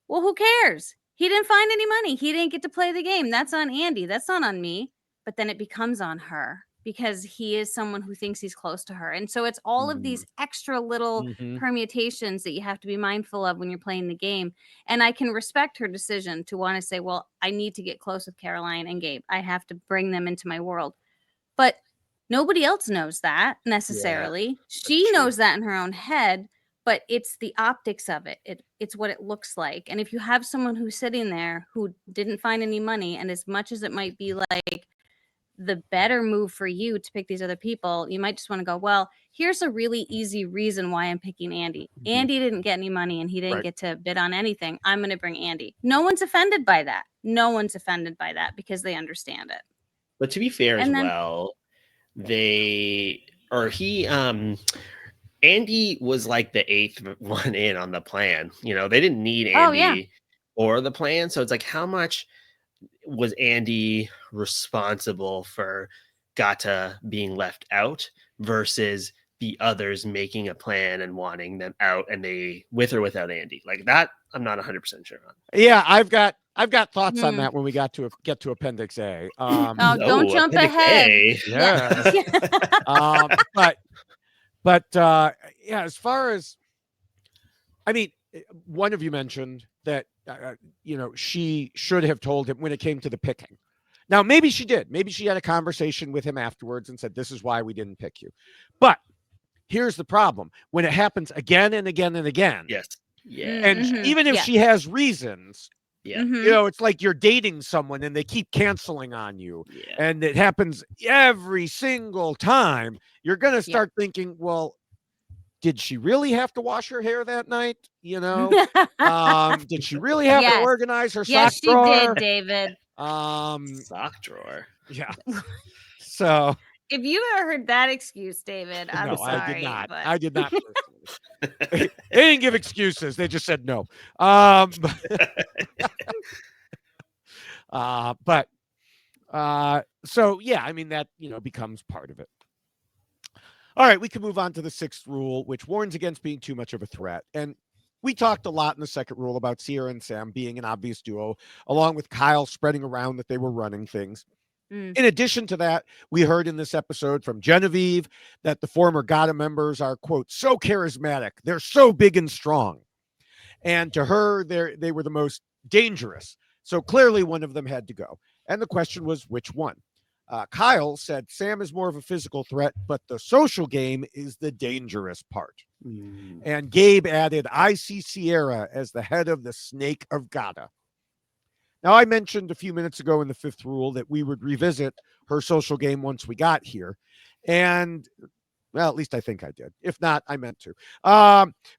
well, who cares? He didn't find any money. He didn't get to play the game. That's on Andy. That's not on me. But then it becomes on her because he is someone who thinks he's close to her. And so it's all of these extra little permutations that you have to be mindful of when you're playing the game. And I can respect her decision to want to say, well, I need to get close with Caroline and Gabe. I have to bring them into my world. But nobody else knows that necessarily. She knows that in her own head, but it's the optics of it. It's what it looks like. And if you have someone who's sitting there who didn't find any money, and as much as it might be like the better move for you to pick these other people, you might just want to go, well, here's a really easy reason why I'm picking Andy. Andy didn't get any money and he didn't get to bid on anything. I'm going to bring Andy. No one's offended by that. No one's offended by that because they understand it. But to be fair well, Andy was like the 8th one in on the plan. You know, they didn't need Andy or the plan. So it's like, how much was Andy responsible for Gata being left out versus the others making a plan and wanting them out, and they with or without Andy? Like that, I'm not 100% sure on. Yeah, I've got thoughts on that when we get to Appendix A. Don't jump ahead. A. Yeah. But yeah, as far as, I mean, one of you mentioned that you know, she should have told him when it came to the picking. Now, maybe she did. Maybe she had a conversation with him afterwards and said, "This is why we didn't pick you." But here's the problem: when it happens again and again and again. Yes. Yeah. And even if she has reasons, you know, it's like you're dating someone and they keep canceling on you, and it happens every single time. You're going to start thinking, well, did she really have to wash her hair that night? You know, did she really have to organize her sock drawer? Yes, she did, David. Sock draur. Yeah. So if you ever heard that excuse, David, I'm sorry. I did not. But... I did not. They didn't give excuses. They just said no. But so yeah, I mean, that, you know, becomes part of it. All right, we can move on to the 6th rule, which warns against being too much of a threat. And we talked a lot in the 2nd rule about Ciara and Sam being an obvious duo, along with Kyle spreading around that they were running things. In addition to that, we heard in this episode from Genevieve that the former Gata members are, quote, so charismatic. They're so big and strong. And to her, they were the most dangerous. So clearly one of them had to go. And the question was, which one? Kyle said Sam is more of a physical threat, but the social game is the dangerous part. And Gabe added, I see Ciara as the head of the Snake of Gata. Now, I mentioned a few minutes ago in the 5th rule that we would revisit her social game once we got here. And, well, at least I think I did. If not, I meant to.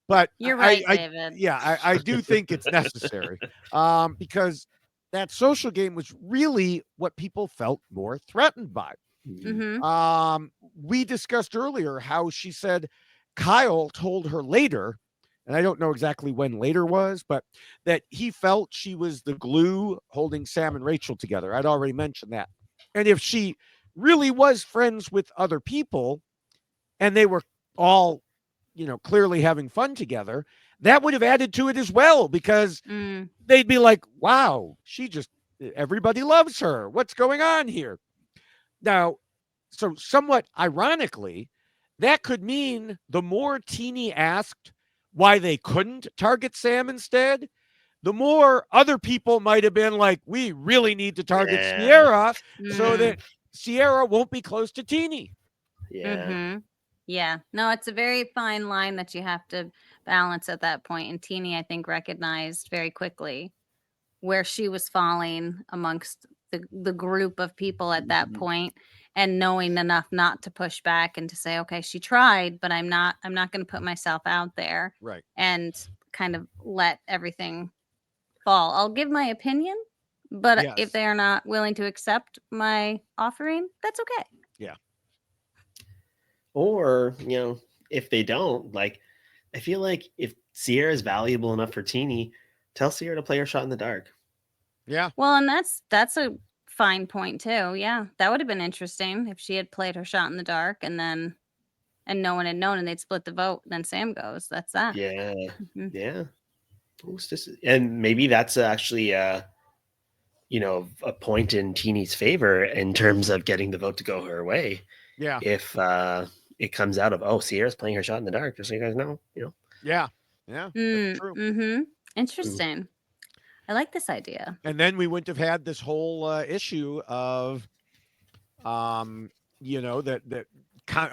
But you're right, David. I do think it's necessary because that social game was really what people felt more threatened by. We discussed earlier how she said Kyle told her later, and I don't know exactly when later was, but that he felt she was the glue holding Sam and Rachel together. I'd already mentioned that. And if she really was friends with other people and they were all, you know, clearly having fun together, that would have added to it as well, because they'd be like, wow, everybody loves her. What's going on here? Now, so somewhat ironically, that could mean the more Teeny asked why they couldn't target Sam instead, the more other people might have been like, we really need to target Ciara so that Ciara won't be close to Teeny. Yeah. No, it's a very fine line that you have to balance at that point. And Teeny, I think, recognized very quickly where she was falling amongst the group of people at that point, and knowing enough not to push back and to say, okay, she tried, but I'm not going to put myself out there, Right. and kind of let everything fall. I'll give my opinion, but if they are not willing to accept my offering, that's okay. Yeah. Or, if they don't, like, I feel like if Sierra is valuable enough for Teeny, tell Sierra to play her shot in the dark. Yeah. Well, and that's a fine point too. Yeah, that would have been interesting if she had played her shot in the dark, and no one had known, and they'd split the vote. Then Sam goes. That's that. Yeah. Yeah. And maybe that's actually a point in Teeny's favor in terms of getting the vote to go her way. Yeah. If it comes out of, Sierra's playing her shot in the dark, just so you guys know, Yeah. Yeah. That's true. Interesting. I like this idea. And then we wouldn't have had this whole issue of, that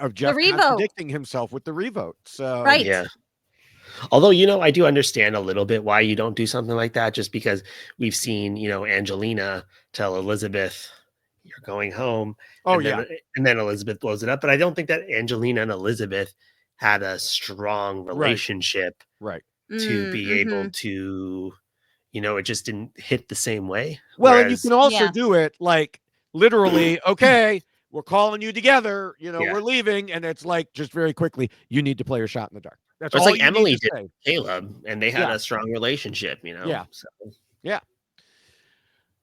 of Jeff contradicting himself with the revote. So right. Yeah. Although, I do understand a little bit why you don't do something like that, just because we've seen, Angelina tell Elizabeth, you're going home. Oh, and then Elizabeth blows it up. But I don't think that Angelina and Elizabeth had a strong relationship right. to be able to, it just didn't hit the same way. Well, and you can also do it like literally, okay, we're calling you together, we're leaving. And it's like, just very quickly, you need to play your shot in the dark. That's all like you Emily need to did say. Caleb, and they had a strong relationship, Yeah. So. Yeah.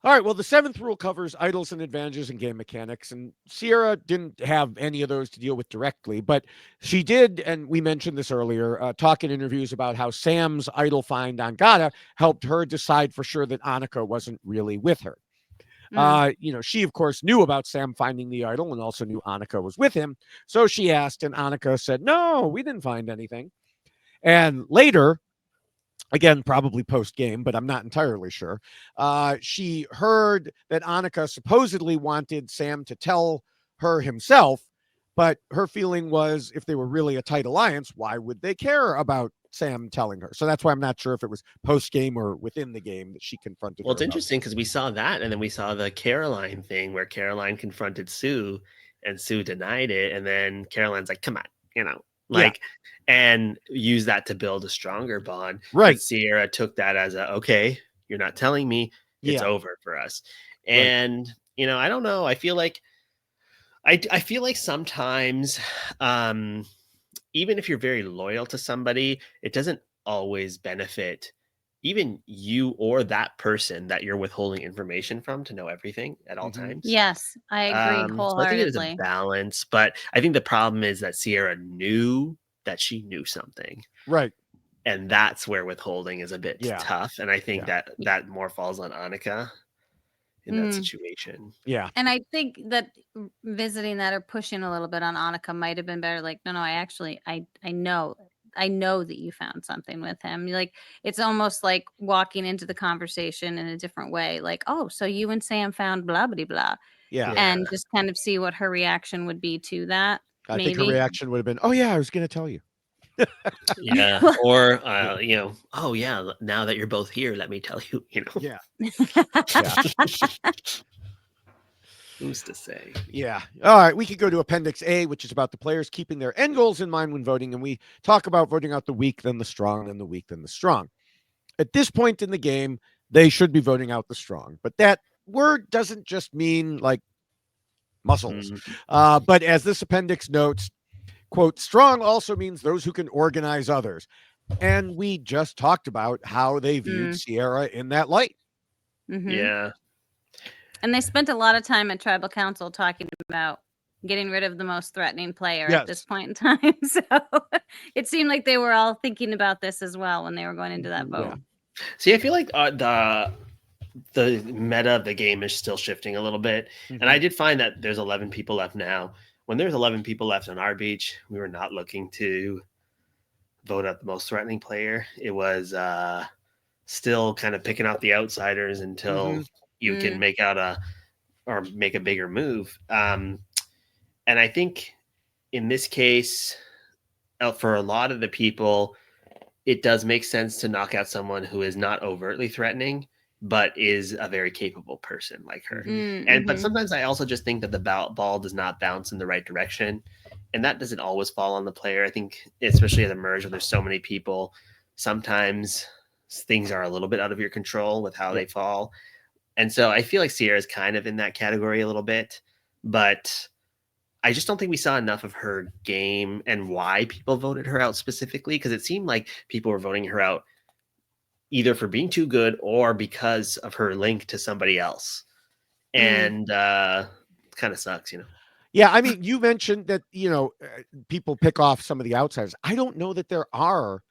All right. Well, the seventh rule covers idols and advantages and game mechanics. And Sierra didn't have any of those to deal with directly, but she did, and we mentioned this earlier, talk in interviews about how Sam's idol find on Gata helped her decide for sure that Annika wasn't really with her. She, of course, knew about Sam finding the idol and also knew Annika was with him. So she asked, and Annika said, no, we didn't find anything. And later, again, probably post-game, but I'm not entirely sure, she heard that Annika supposedly wanted Sam to tell her himself, but her feeling was if they were really a tight alliance, why would they care about Sam telling her? So that's why I'm not sure if it was post-game or within the game that she confronted her. Well, it's interesting because we saw that, and then we saw the Caroline thing where Caroline confronted Sue, and Sue denied it, and then Caroline's like, come on, and use that to build a stronger bond. Right. But Sierra took that as okay, you're not telling me, it's over for us. And, I don't know. I feel like sometimes, even if you're very loyal to somebody, it doesn't always benefit even you or that person that you're withholding information from to know everything at all times. Yes, I agree wholeheartedly. So I think it is a balance, but I think the problem is that Sierra knew that she knew something. Right. And that's where withholding is a bit tough. And I think that more falls on Annika in that situation. Yeah. And I think that visiting that or pushing a little bit on Annika might have been better. Like, no, I know that you found something with him. Like, it's almost like walking into the conversation in a different way. Like, oh, so you and Sam found blah, blah, blah. Yeah. And just kind of see what her reaction would be to that. I think her reaction would have been, oh, yeah, I was going to tell you. Yeah. Or, oh, yeah, now that you're both here, let me tell you, Yeah. Who's to say? Yeah. All right. We could go to Appendix A, which is about the players keeping their end goals in mind when voting. And we talk about voting out the weak, then the strong, then the weak, then the strong. At this point in the game, they should be voting out the strong. But that word doesn't just mean like muscles. But as this appendix notes, quote, strong also means those who can organize others. And we just talked about how they viewed Sierra in that light. Yeah. And they spent a lot of time at Tribal Council talking about getting rid of the most threatening player at this point in time. So it seemed like they were all thinking about this as well when they were going into that vote. Yeah. See, I feel like the meta of the game is still shifting a little bit. And I did find that there's 11 people left now. When there's 11 people left on our beach, we were not looking to vote out the most threatening player. It was still kind of picking out the outsiders until you can make a bigger move. And I think in this case, for a lot of the people, it does make sense to knock out someone who is not overtly threatening but is a very capable person like her. Mm-hmm. But sometimes I also just think that the ball does not bounce in the right direction, and that doesn't always fall on the player. I think, especially at the merge where there's so many people, sometimes things are a little bit out of your control with how they fall. And so I feel like Sierra's kind of in that category a little bit, but I just don't think we saw enough of her game and why people voted her out specifically, because it seemed like people were voting her out either for being too good or because of her link to somebody else. And kind of sucks, you know? Yeah, I mean, you mentioned that, people pick off some of the outsiders. I don't know that there are,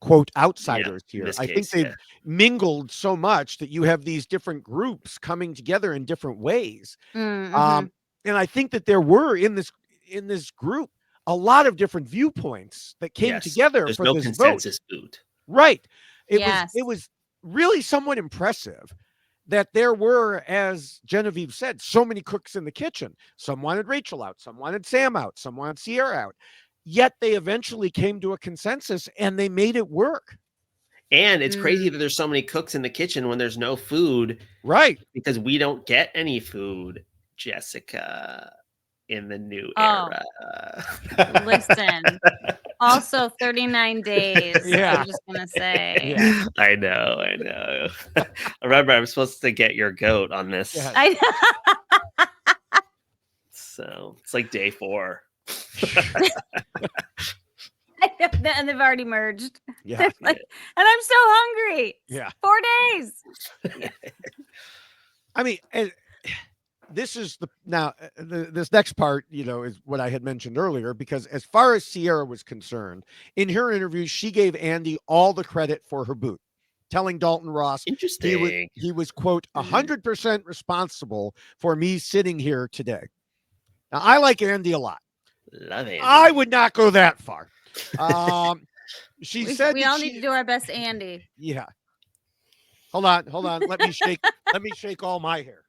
quote, outsiders here. I think they've mingled so much that you have these different groups coming together in different ways. Mm-hmm. And I think that there were in this group a lot of different viewpoints that came together There's for no this consensus vote. vote. Right. It was really somewhat impressive that there were, as Genevieve said, so many cooks in the kitchen. Some wanted Rachel out, some wanted Sam out, some wanted Sierra out. Yet they eventually came to a consensus and they made it work. And it's crazy that there's so many cooks in the kitchen when there's no food. Right. Because we don't get any food, Jessica, in the new era. Listen. Also 39 days. I'm just going to say. Yeah. I know. Remember, I'm supposed to get your goat on this. Yes. So it's like day 4. And they've already merged. Yeah. And I'm so hungry. Yeah. 4 days. I mean, and this is this next part, is what I had mentioned earlier, because as far as Sierra was concerned, in her interview, she gave Andy all the credit for her boot, telling Dalton Ross he was, quote, 100% responsible for me sitting here today. Now, I like Andy a lot. Love Andy. I would not go that far. She said we all need to do our best, Andy. Yeah. Hold on. Let me shake all my hair.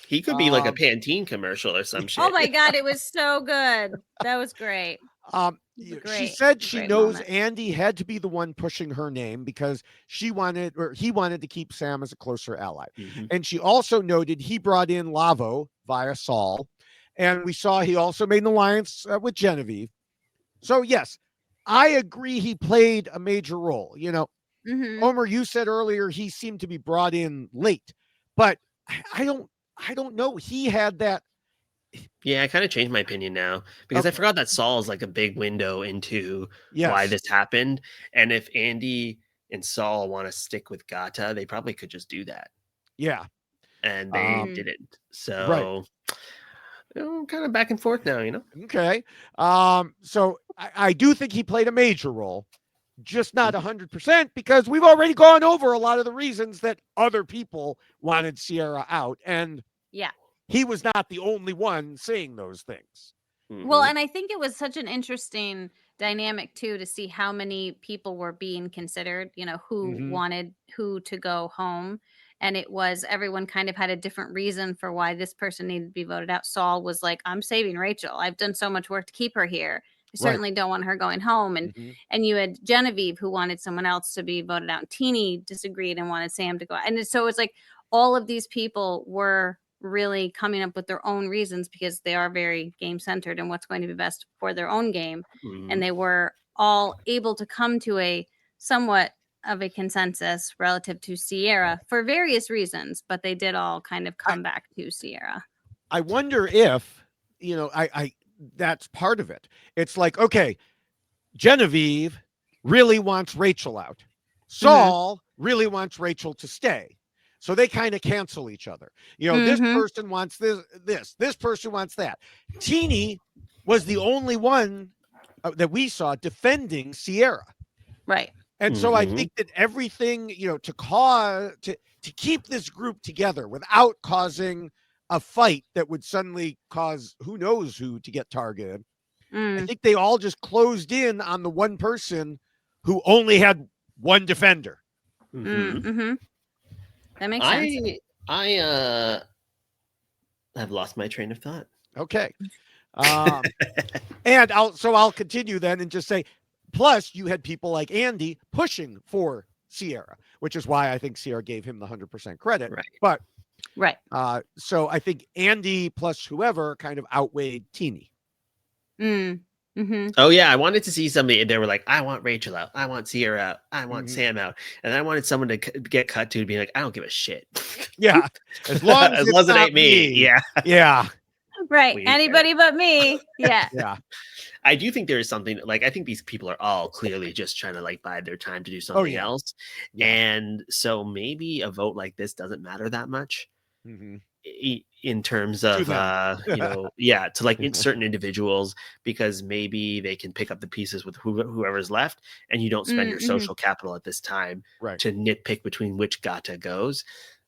He could be like a Pantene commercial or some shit. Oh my God, it was so good. That was great. She said she knows Andy had to be the one pushing her name because he wanted to keep Sam as a closer ally. Mm-hmm. And she also noted he brought in Lavo via Saul. And we saw he also made an alliance with Genevieve. So, yes, I agree he played a major role. Omar, you said earlier he seemed to be brought in late. But I don't know. He had that. Yeah, I kind of changed my opinion now because I forgot that Saul is like a big window into why this happened. And if Andy and Saul want to stick with Gata, they probably could just do that. Yeah. And they didn't. So kind of back and forth now, Okay. So I do think he played a major role, just not 100%, because we've already gone over a lot of the reasons that other people wanted Sierra out. And he was not the only one saying those things. Mm-hmm. Well, and I think it was such an interesting dynamic too, to see how many people were being considered, who wanted who to go home. And it was, everyone kind of had a different reason for why this person needed to be voted out. Saul was like, I'm saving Rachel. I've done so much work to keep her here. I certainly don't want her going home. And and you had Genevieve, who wanted someone else to be voted out. Teeny disagreed and wanted Sam to go. And so it's like all of these people were really coming up with their own reasons because they are very game centered and what's going to be best for their own game. And they were all able to come to a somewhat of a consensus relative to Sierra for various reasons, but they did all kind of come back to Sierra. I wonder if, that's part of it. It's like, okay, Genevieve really wants Rachel out. Saul really wants Rachel to stay. So they kind of cancel each other. This person wants this person wants that. Teeny was the only one that we saw defending Sierra. Right. And so I think that everything, to keep this group together without causing a fight that would suddenly cause who knows who to get targeted. I think they all just closed in on the one person who only had one defender. That makes sense. I have lost my train of thought. Okay. And I'll continue then and just say, plus you had people like Andy pushing for Sierra, which is why I think Sierra gave him the 100% credit. Right. But right. So I think Andy plus whoever kind of outweighed Teeny. Oh yeah, I wanted to see somebody. They were like, "I want Rachel out. I want Sierra out. I want Sam out," and I wanted someone to get cut to be like, "I don't give a shit." Yeah, as long as, it ain't me. Yeah, yeah, right. Anybody but me. Yeah, yeah. I do think there is something like I think these people are all clearly just trying to like bide their time to do something else, and so maybe a vote like this doesn't matter that much. In terms of to like certain individuals, because maybe they can pick up the pieces with whoever's left, and you don't spend your social capital at this time to nitpick between which gata goes.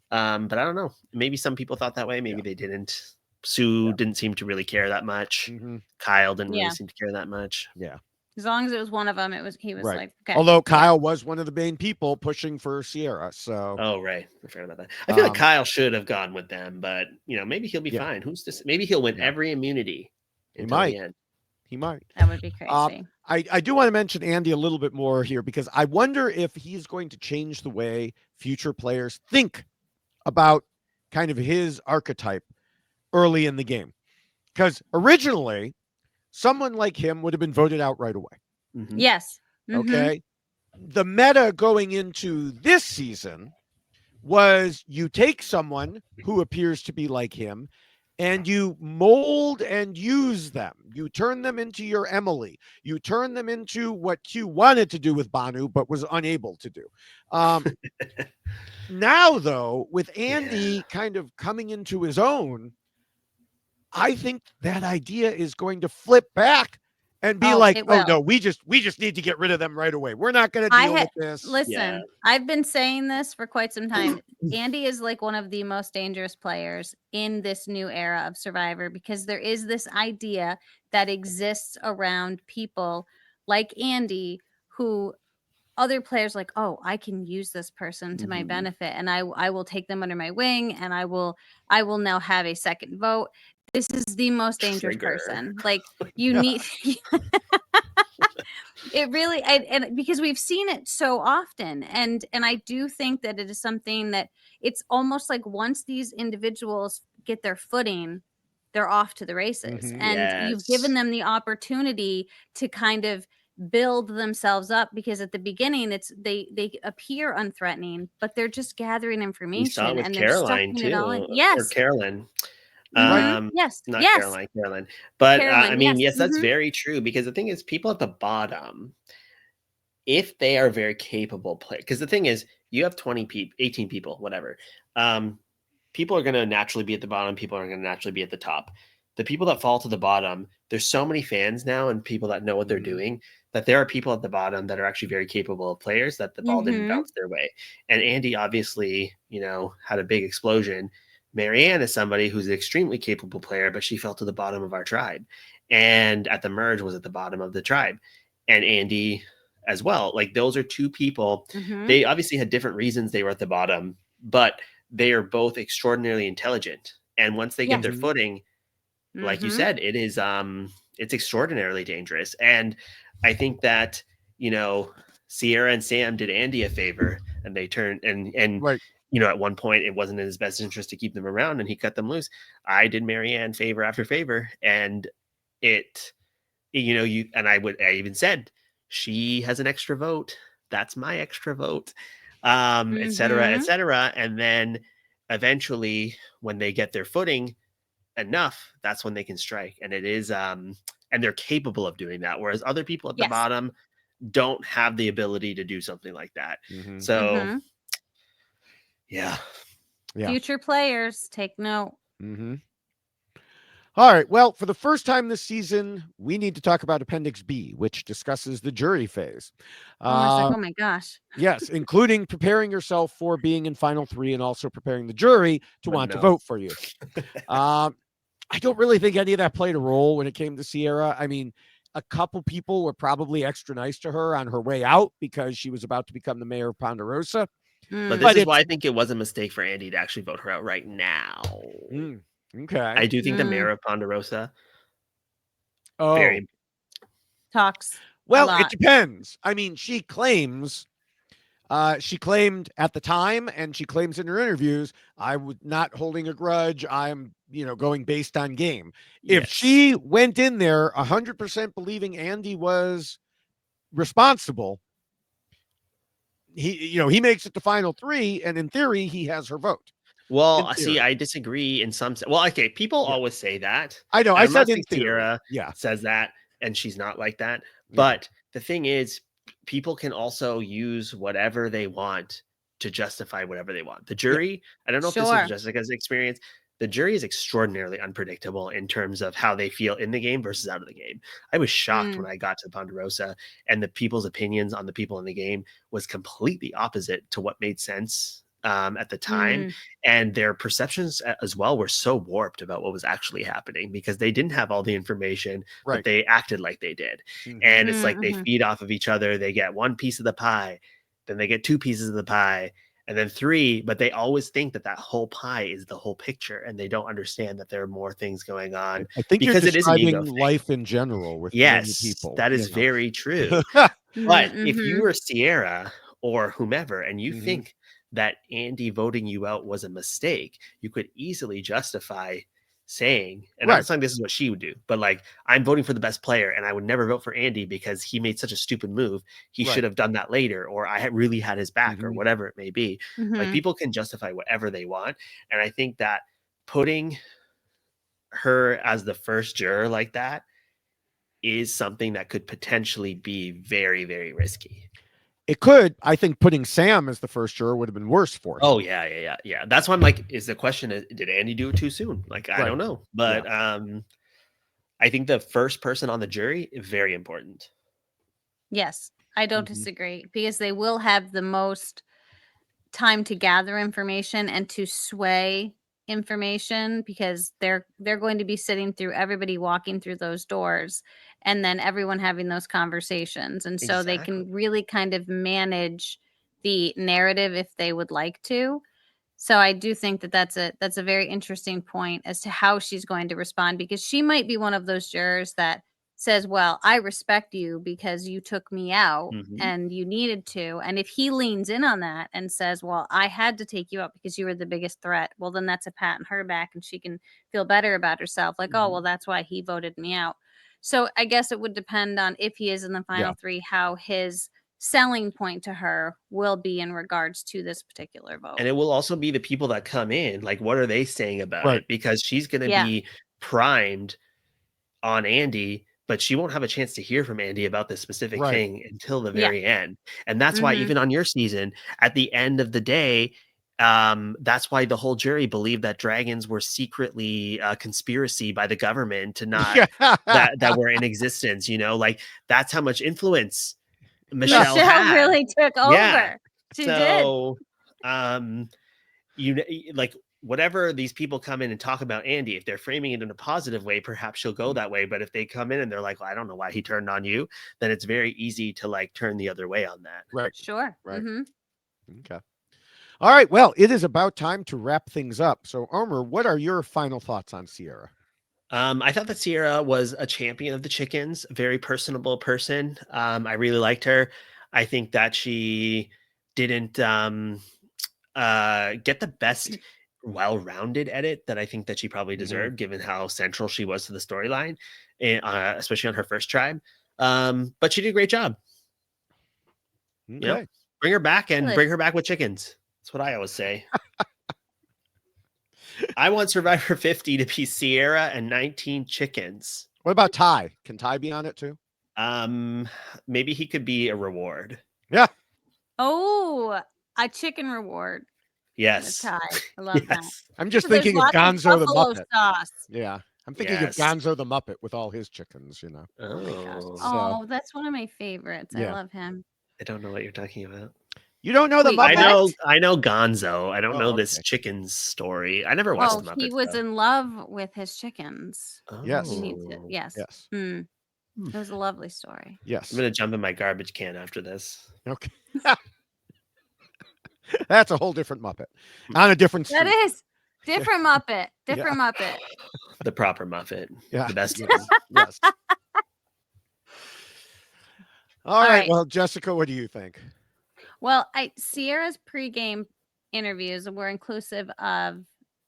But I don't know, maybe some people thought that way, maybe they didn't. Sue didn't seem to really care that much. Kyle didn't really seem to care that much. As long as it was one of them, he was like, okay. Although Kyle was one of the main people pushing for Sierra, so. Oh, right. I forgot about that. I feel like Kyle should have gone with them, but maybe he'll be fine. Who's this? Maybe he'll win every immunity until the end. He might. That would be crazy. I do want to mention Andy a little bit more here, because I wonder if he's going to change the way future players think about kind of his archetype early in the game. Because originally, someone like him would have been voted out right away. Yes. Okay. The meta going into this season was you take someone who appears to be like him and you mold and use them. You turn them into your Emily. You turn them into what Q wanted to do with Banu, but was unable to do. Now, though, with Andy kind of coming into his own, I think that idea is going to flip back and be like, oh no, we just need to get rid of them right away. We're not going to deal with this. Listen, I've been saying this for quite some time. Andy is like one of the most dangerous players in this new era of Survivor, because there is this idea that exists around people like Andy who other players like, oh, I can use this person to my benefit, and I will take them under my wing, and I will now have a second vote. This is the most dangerous person. Like, you need it really, and because we've seen it so often, and I do think that it is something that it's almost like once these individuals get their footing, they're off to the races, and you've given them the opportunity to kind of build themselves up, because at the beginning they appear unthreatening, but they're just gathering information and Caroline they're sucking it all in. Or Carolyn. Yes. Not Caroline. But Caroline, I mean, yes, that's very true, because the thing is, people at the bottom, if they are very capable players, because the thing is, you have 20 people, 18 people, whatever. People are going to naturally be at the bottom. People are going to naturally be at the top. The people that fall to the bottom, there's so many fans now and people that know what they're doing, that there are people at the bottom that are actually very capable of players that the ball didn't bounce their way. And Andy obviously, had a big explosion. Marianne is somebody who's an extremely capable player, but she fell to the bottom of our tribe. And at the merge was at the bottom of the tribe. And Andy as well. Like, those are two people. They obviously had different reasons they were at the bottom, but they are both extraordinarily intelligent. And once they get their footing, like you said, it is it's extraordinarily dangerous. And I think that, Sierra and Sam did Andy a favor, and they turned and at one point it wasn't in his best interest to keep them around, and he cut them loose. I did Marianne favor after favor, and I even said, she has an extra vote. That's my extra vote, et cetera, et cetera. And then eventually, when they get their footing enough, that's when they can strike. And it is, and they're capable of doing that. Whereas other people at the bottom don't have the ability to do something like that. So, yeah. Future players, take note. All right. Well, for the first time this season, we need to talk about Appendix B, which discusses the jury phase. Oh my gosh. Yes, including preparing yourself for being in Final 3 and also preparing the jury to to vote for you. I don't really think any of that played a role when it came to Sierra. I mean, a couple people were probably extra nice to her on her way out because she was about to become the mayor of Ponderosa. But this is why I think it was a mistake for Andy to actually vote her out right now. Okay. I do think the mayor of Ponderosa talks. Well, it depends. I mean, she claims She claimed at the time, and she claims in her interviews, I was not holding a grudge. I'm, going based on game. If she went in there 100% believing Andy was responsible, he makes it to final 3, and in theory, he has her vote. Well, see, I disagree in some sense. Well, okay, people always say that. I know. I said in theory. Sierra says that, and she's not like that. Yeah. But the thing is, people can also use whatever they want to justify whatever they want. The jury, I don't know if this is Jessica's experience. The jury is extraordinarily unpredictable in terms of how they feel in the game versus out of the game. I was shocked when I got to Ponderosa, and the people's opinions on the people in the game was completely opposite to what made sense at the time. And their perceptions as well were so warped about what was actually happening because they didn't have all the information, but they acted like they did. And it's like they feed off of each other. They get one piece of the pie, then they get 2 pieces of the pie, and then 3, but they always think that whole pie is the whole picture, and they don't understand that there are more things going on. I think because you're describing life in general with many people. That is very true. But if you were Sierra or whomever, and you think that Andy voting you out was a mistake, you could easily justify saying, and I'm not saying this is what she would do, but like, I'm voting for the best player and I would never vote for Andy because he made such a stupid move. He should have done that later, or I really had his back, or whatever it may be. Like, people can justify whatever they want. And I think that putting her as the first juror like that is something that could potentially be very, very risky. It could. I think putting Sam as the first juror would have been worse for him. Oh, yeah. That's why I'm like, is the question, did Andy do it too soon? Like, I don't know. But I think the first person on the jury is very important. Yes, I don't disagree, because they will have the most time to gather information and to sway information, because they're going to be sitting through everybody walking through those doors and then everyone having those conversations, and so they can really kind of manage the narrative if they would like to. So I do think that that's a very interesting point as to how she's going to respond, because she might be one of those jurors that says, well, I respect you because you took me out and you needed to. And if he leans in on that and says, well, I had to take you out because you were the biggest threat, well, then that's a pat on her back and she can feel better about herself. Like, oh, well, that's why he voted me out. So I guess it would depend on, if he is in the final 3, how his selling point to her will be in regards to this particular vote. And it will also be the people that come in, like, what are they saying about it? Because she's going to be primed on Andy, but she won't have a chance to hear from Andy about this specific thing until the very end. And that's why even on your season, at the end of the day, that's why the whole jury believed that dragons were secretly a conspiracy by the government to not that were in existence. Like, that's how much influence Michelle had. Really took over. She did. Like, whatever these people come in and talk about Andy, if they're framing it in a positive way, perhaps she'll go that way. But if they come in and they're like, well, I don't know why he turned on you, then it's very easy to like turn the other way on that. Right. Sure. Right. Okay. All right. Well, it is about time to wrap things up. So, Omar, what are your final thoughts on Sierra? I thought that Sierra was a champion of the chickens, a very personable person. I really liked her. I think that she didn't get the best well-rounded edit that I think that she probably deserved, given how central she was to the storyline, especially on her first tribe. But she did a great job. Okay. Bring her back and bring her back with chickens. That's what I always say. I want Survivor 50 to be Sierra and 19 chickens. What about Ty? Can Ty be on it too? Maybe he could be a reward. Yeah. Oh, a chicken reward. Yes. Ty. I love that. I'm just thinking of Gonzo the Muppet. Sauce. Yeah. I'm thinking of Gonzo the Muppet with all his chickens, Oh, that's one of my favorites. I love him. I don't know what you're talking about. You don't know the Muppet? I know Gonzo. I don't know this chicken story. I never watched the Muppets. He was in love with his chickens. Yes. Yes. It was a lovely story. Yes. I'm going to jump in my garbage can after this. Okay. That's a whole different Muppet. On a different street. That is. Different Muppet. Different Muppet. The proper Muppet. Yeah. The best one. Yes. All right. Well, Jessica, what do you think? Well, Sierra's pregame interviews were inclusive of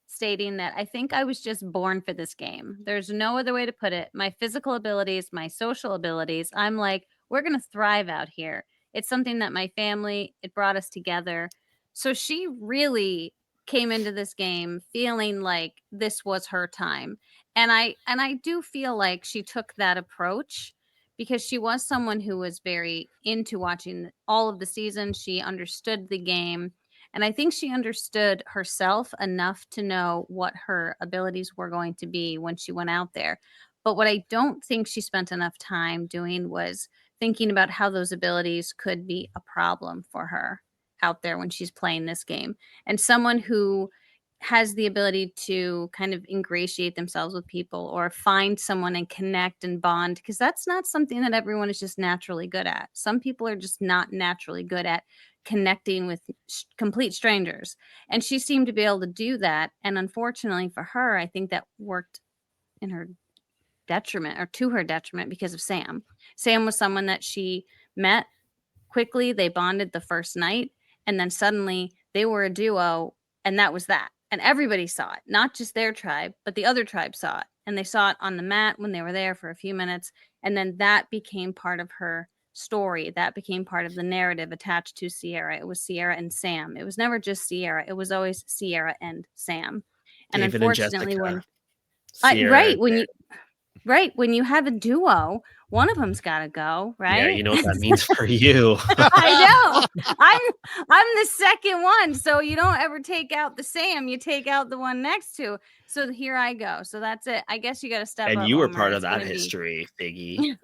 stating that I think I was just born for this game. There's no other way to put it. My physical abilities, my social abilities, I'm like, we're going to thrive out here. It's something that my family, it brought us together. So she really came into this game feeling like this was her time. And I do feel like she took that approach because she was someone who was very into watching all of the seasons. She understood the game. And I think she understood herself enough to know what her abilities were going to be when she went out there. But what I don't think she spent enough time doing was thinking about how those abilities could be a problem for her out there when she's playing this game. And someone who has the ability to kind of ingratiate themselves with people or find someone and connect and bond, because that's not something that everyone is just naturally good at. Some people are just not naturally good at connecting with complete strangers, and she seemed to be able to do that. And unfortunately for her, I think that worked in her detriment, or to her detriment, because of Sam. Sam was someone that she met quickly. They bonded the first night, and then suddenly they were a duo, and that was that. And everybody saw it, not just their tribe, but the other tribe saw it. And they saw it on the mat when they were there for a few minutes. And then that became part of her story. That became part of the narrative attached to Sierra. It was Sierra and Sam. It was never just Sierra. It was always Sierra and Sam. And David and unfortunately, Jessica, when you have a duo, one of them's got to go, right? Yeah, you know what that means for you. I know. I'm the second one, so you don't ever take out the Sam, you take out the one next to. So here I go. So that's it. I guess you got to step up. And you were Omar. part of It's that gonna be- history, Figgy.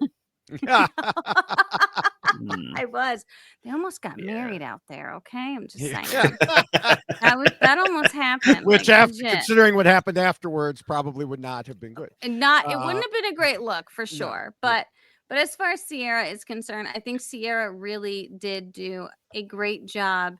I was. They almost got married out there. Okay, I'm just saying. Yeah. That almost happened. Which, like, after legit. considering what happened afterwards, probably would not have been good. And it wouldn't have been a great look for sure. No. But as far as Sierra is concerned, I think Sierra really did do a great job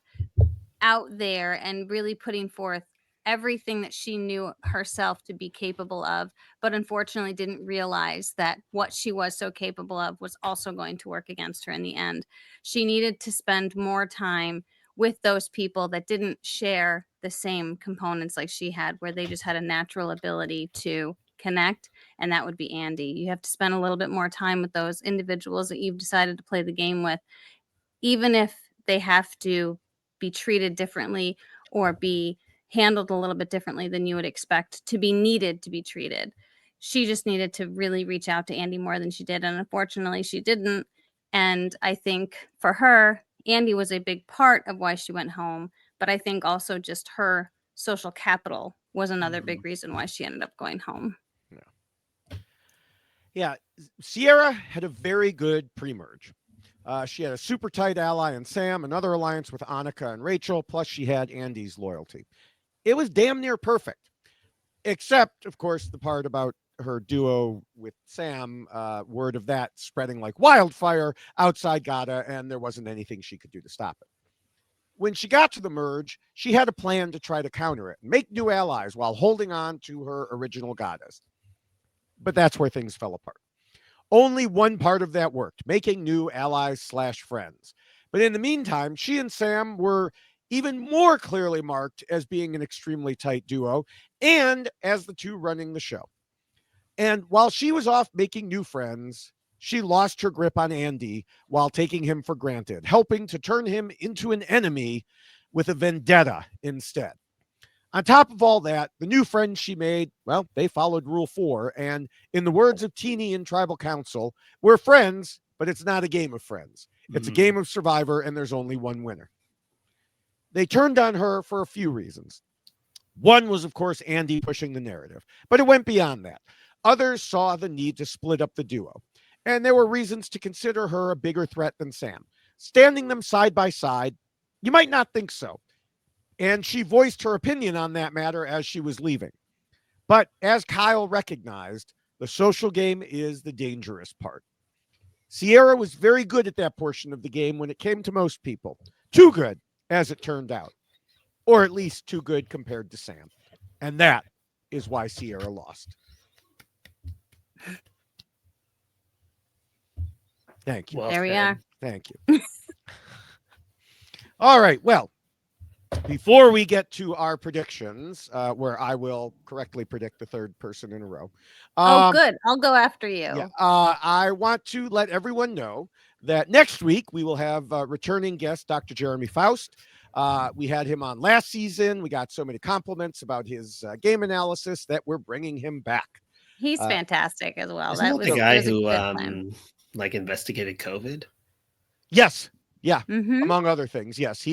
out there and really putting forth everything that she knew herself to be capable of, but unfortunately didn't realize that what she was so capable of was also going to work against her in the end. She needed to spend more time with those people that didn't share the same components like she had, where they just had a natural ability to connect, and that would be Andy. You have to spend a little bit more time with those individuals that you've decided to play the game with, even if they have to be treated differently or be handled a little bit differently than you would expect to be needed to be treated. She just needed to really reach out to Andy more than she did. And unfortunately, she didn't. And I think for her, Andy was a big part of why she went home. But I think also just her social capital was another big reason why she ended up going home. Yeah. Sierra had a very good pre-merge. She had a super tight ally in Sam, another alliance with Annika and Rachel, plus she had Andy's loyalty. It was damn near perfect, except, of course, the part about her duo with Sam. Word of that spreading like wildfire outside Gata, and there wasn't anything she could do to stop it. When she got to the merge, she had a plan to try to counter it, make new allies while holding on to her original goddess. But that's where things fell apart. Only one part of that worked, making new allies/friends. But in the meantime, she and Sam were even more clearly marked as being an extremely tight duo and as the two running the show. And while she was off making new friends, she lost her grip on Andy while taking him for granted, helping to turn him into an enemy with a vendetta instead. On top of all that, the new friends she made, well, they followed Rule 4. And in the words of Teeny in Tribal Council, we're friends, but it's not a game of friends. It's a game of Survivor, and there's only one winner. They turned on her for a few reasons. One was, of course, Andy pushing the narrative, but it went beyond that. Others saw the need to split up the duo, and there were reasons to consider her a bigger threat than Sam. Standing them side by side, you might not think so. And she voiced her opinion on that matter as she was leaving. But as Kyle recognized, the social game is the dangerous part. Sierra was very good at that portion of the game when it came to most people. Too good, as it turned out. Or at least too good compared to Sam. And that is why Sierra lost. Thank you. Well, there we are. Thank you. All right. Well, before we get to our predictions, where I will correctly predict the third person in a row. Good. I'll go after you. Yeah, I want to let everyone know that next week we will have returning guest Dr. Jeremy Faust. We had him on last season. We got so many compliments about his game analysis that we're bringing him back. He's fantastic as well. Isn't that was the guy who like investigated COVID? Yes. Yeah. Among other things. Yes.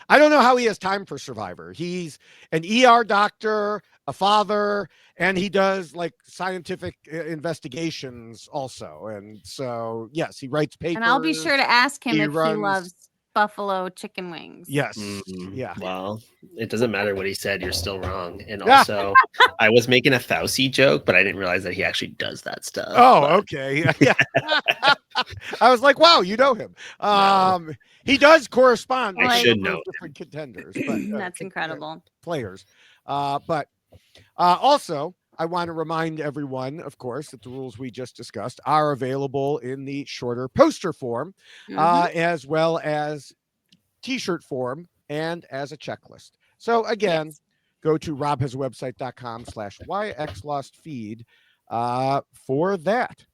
I don't know how he has time for Survivor. He's an ER doctor, a father, and he does like scientific investigations also. And so, yes, he writes papers. And I'll be sure to ask him if he loves buffalo chicken wings. Yes. Yeah. Well, it doesn't matter what he said. You're still wrong. And also, I was making a Fauci joke, but I didn't realize that he actually does that stuff. Okay. Yeah. I was like, wow, you know him. No. He does correspond with different contenders. But, that's incredible. Players. But also, I want to remind everyone, of course, that the rules we just discussed are available in the shorter poster form, as well as t-shirt form and as a checklist. So again, go to robhasawebsite.com/yxlostfeed for that.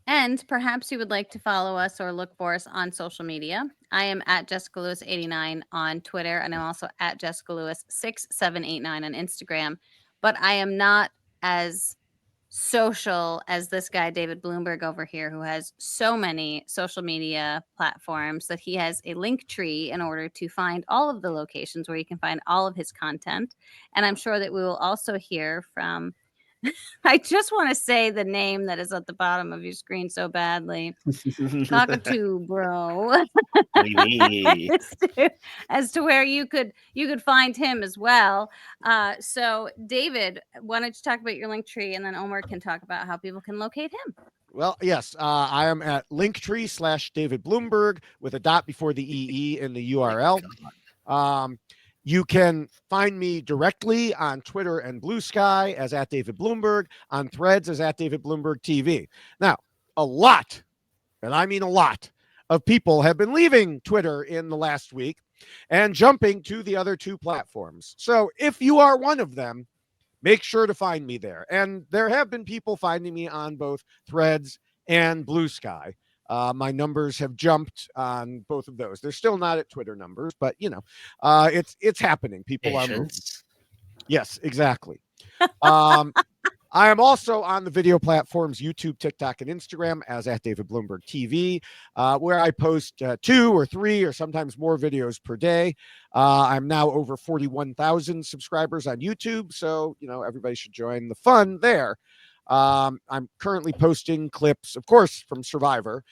And perhaps you would like to follow us or look for us on social media. I am at Jessica Lewis 89 on Twitter, and I'm also at Jessica Lewis 6789 on Instagram. But I am not as social as this guy, David Bloomberg over here, who has so many social media platforms that he has a link tree in order to find all of the locations where you can find all of his content. And I'm sure that we will also hear from I just want to say the name that is at the bottom of your screen so badly. Cockatoo, bro. as to where you could find him as well. So David, why don't you talk about your link tree, and then Omar can talk about how people can locate him. Well, yes, I am at linktree/David Bloomberg with a dot before the EE in the URL. You can find me directly on Twitter and Blue Sky as at David Bloomberg, on Threads as at David Bloomberg TV. Now, a lot, and I mean a lot, of people have been leaving Twitter in the last week and jumping to the other two platforms. So if you are one of them, make sure to find me there. And there have been people finding me on both Threads and Blue Sky. My numbers have jumped on both of those. They're still not at Twitter numbers, but it's happening. People are moving. Yes, exactly. I am also on the video platforms YouTube, TikTok, and Instagram as at David Bloomberg TV, where I post 2 or 3 or sometimes more videos per day. I'm now over 41,000 subscribers on YouTube, so everybody should join the fun there. I'm currently posting clips, of course, from Survivor,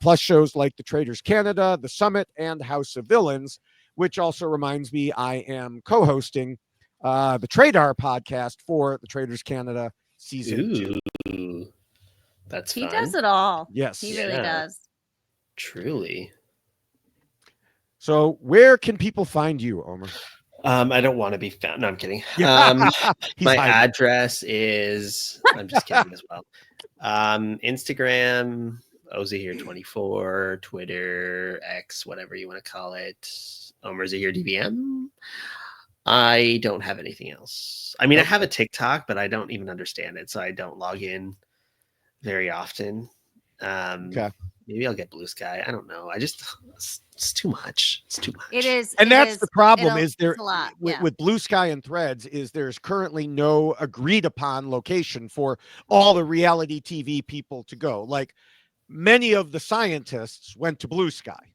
plus shows like The Traders Canada, The Summit, and House of Villains, which also reminds me I am co-hosting the Tradar podcast for The Traders Canada season 2. That's fun. He does it all. Yes. He really does. Truly. So where can people find you, Omar? I don't want to be found. No, I'm kidding. Yeah. My address is, I'm just kidding as well. Instagram, Zaheer24, Twitter, X, whatever you want to call it. Omar Zaheer DBM. I don't have anything else. I mean, I have a TikTok, but I don't even understand it, so I don't log in very often. Maybe I'll get Blue Sky. I don't know. It's too much. It's too much. It is. And that's the problem is there with Blue Sky and Threads is there's currently no agreed upon location for all the reality TV people to go. Like many of the scientists went to Blue Sky.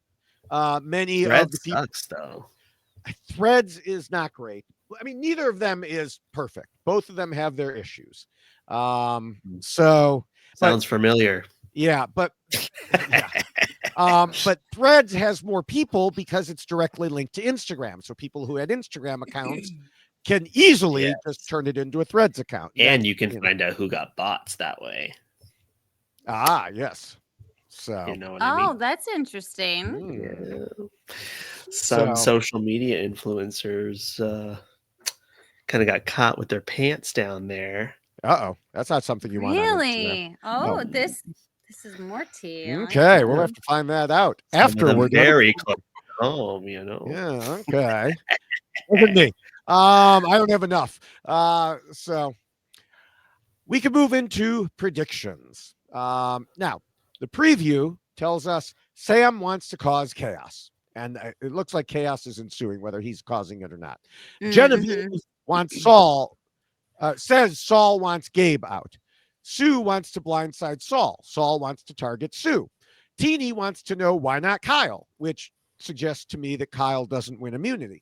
Many Threads of the people, sucks though. Threads is not great. I mean, neither of them is perfect. Both of them have their issues. So sounds familiar. Yeah, but but Threads has more people because it's directly linked to Instagram. So people who had Instagram accounts can easily just turn it into a Threads account. And you can find out who got bots that way. Ah, yes. So you know what I mean? That's interesting. Yeah. Some social media influencers kind of got caught with their pants down there. That's not something you want. Really? This is more tea. Okay, we'll have to find that out after we're very close home, Yeah, okay. Look at me. I don't have enough. So we can move into predictions. Now, the preview tells us Sam wants to cause chaos. And it looks like chaos is ensuing, whether he's causing it or not. Genevieve wants Saul, says Saul wants Gabe out. Sue wants to blindside Saul. Saul wants to target Sue. Teeny wants to know why not Kyle, which suggests to me that Kyle doesn't win immunity.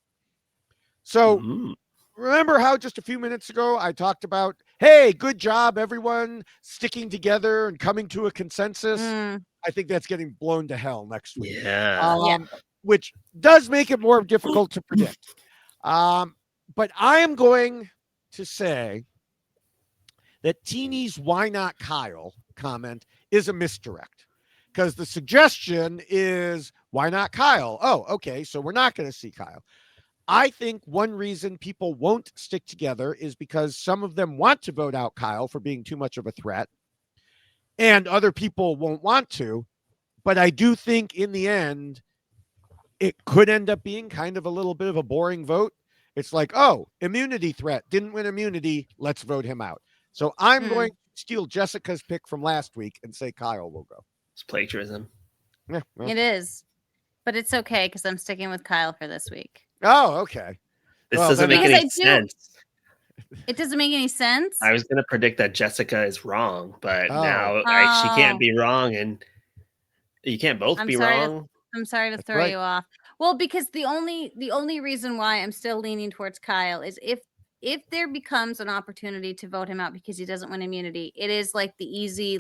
So remember how just a few minutes ago I talked about, hey, good job, everyone sticking together and coming to a consensus. I think that's getting blown to hell next week. Which does make it more difficult to predict. But I am going to say that Teeny's why not Kyle comment is a misdirect. Because the suggestion is, why not Kyle? Oh, okay, so we're not going to see Kyle. I think one reason people won't stick together is because some of them want to vote out Kyle for being too much of a threat, and other people won't want to. But I do think in the end, it could end up being kind of a little bit of a boring vote. It's like, oh, immunity threat, didn't win immunity, let's vote him out. So I'm going to steal Jessica's pick from last week and say Kyle will go. It's plagiarism. Yeah, well. It is. But it's okay because I'm sticking with Kyle for this week. Oh, okay. This doesn't make any sense. It doesn't make any sense. I was going to predict that Jessica is wrong, but now she can't be wrong, and you can't both be wrong. I'm sorry to throw you off. Well, because the only reason why I'm still leaning towards Kyle is if there becomes an opportunity to vote him out because he doesn't win immunity, it is like the easy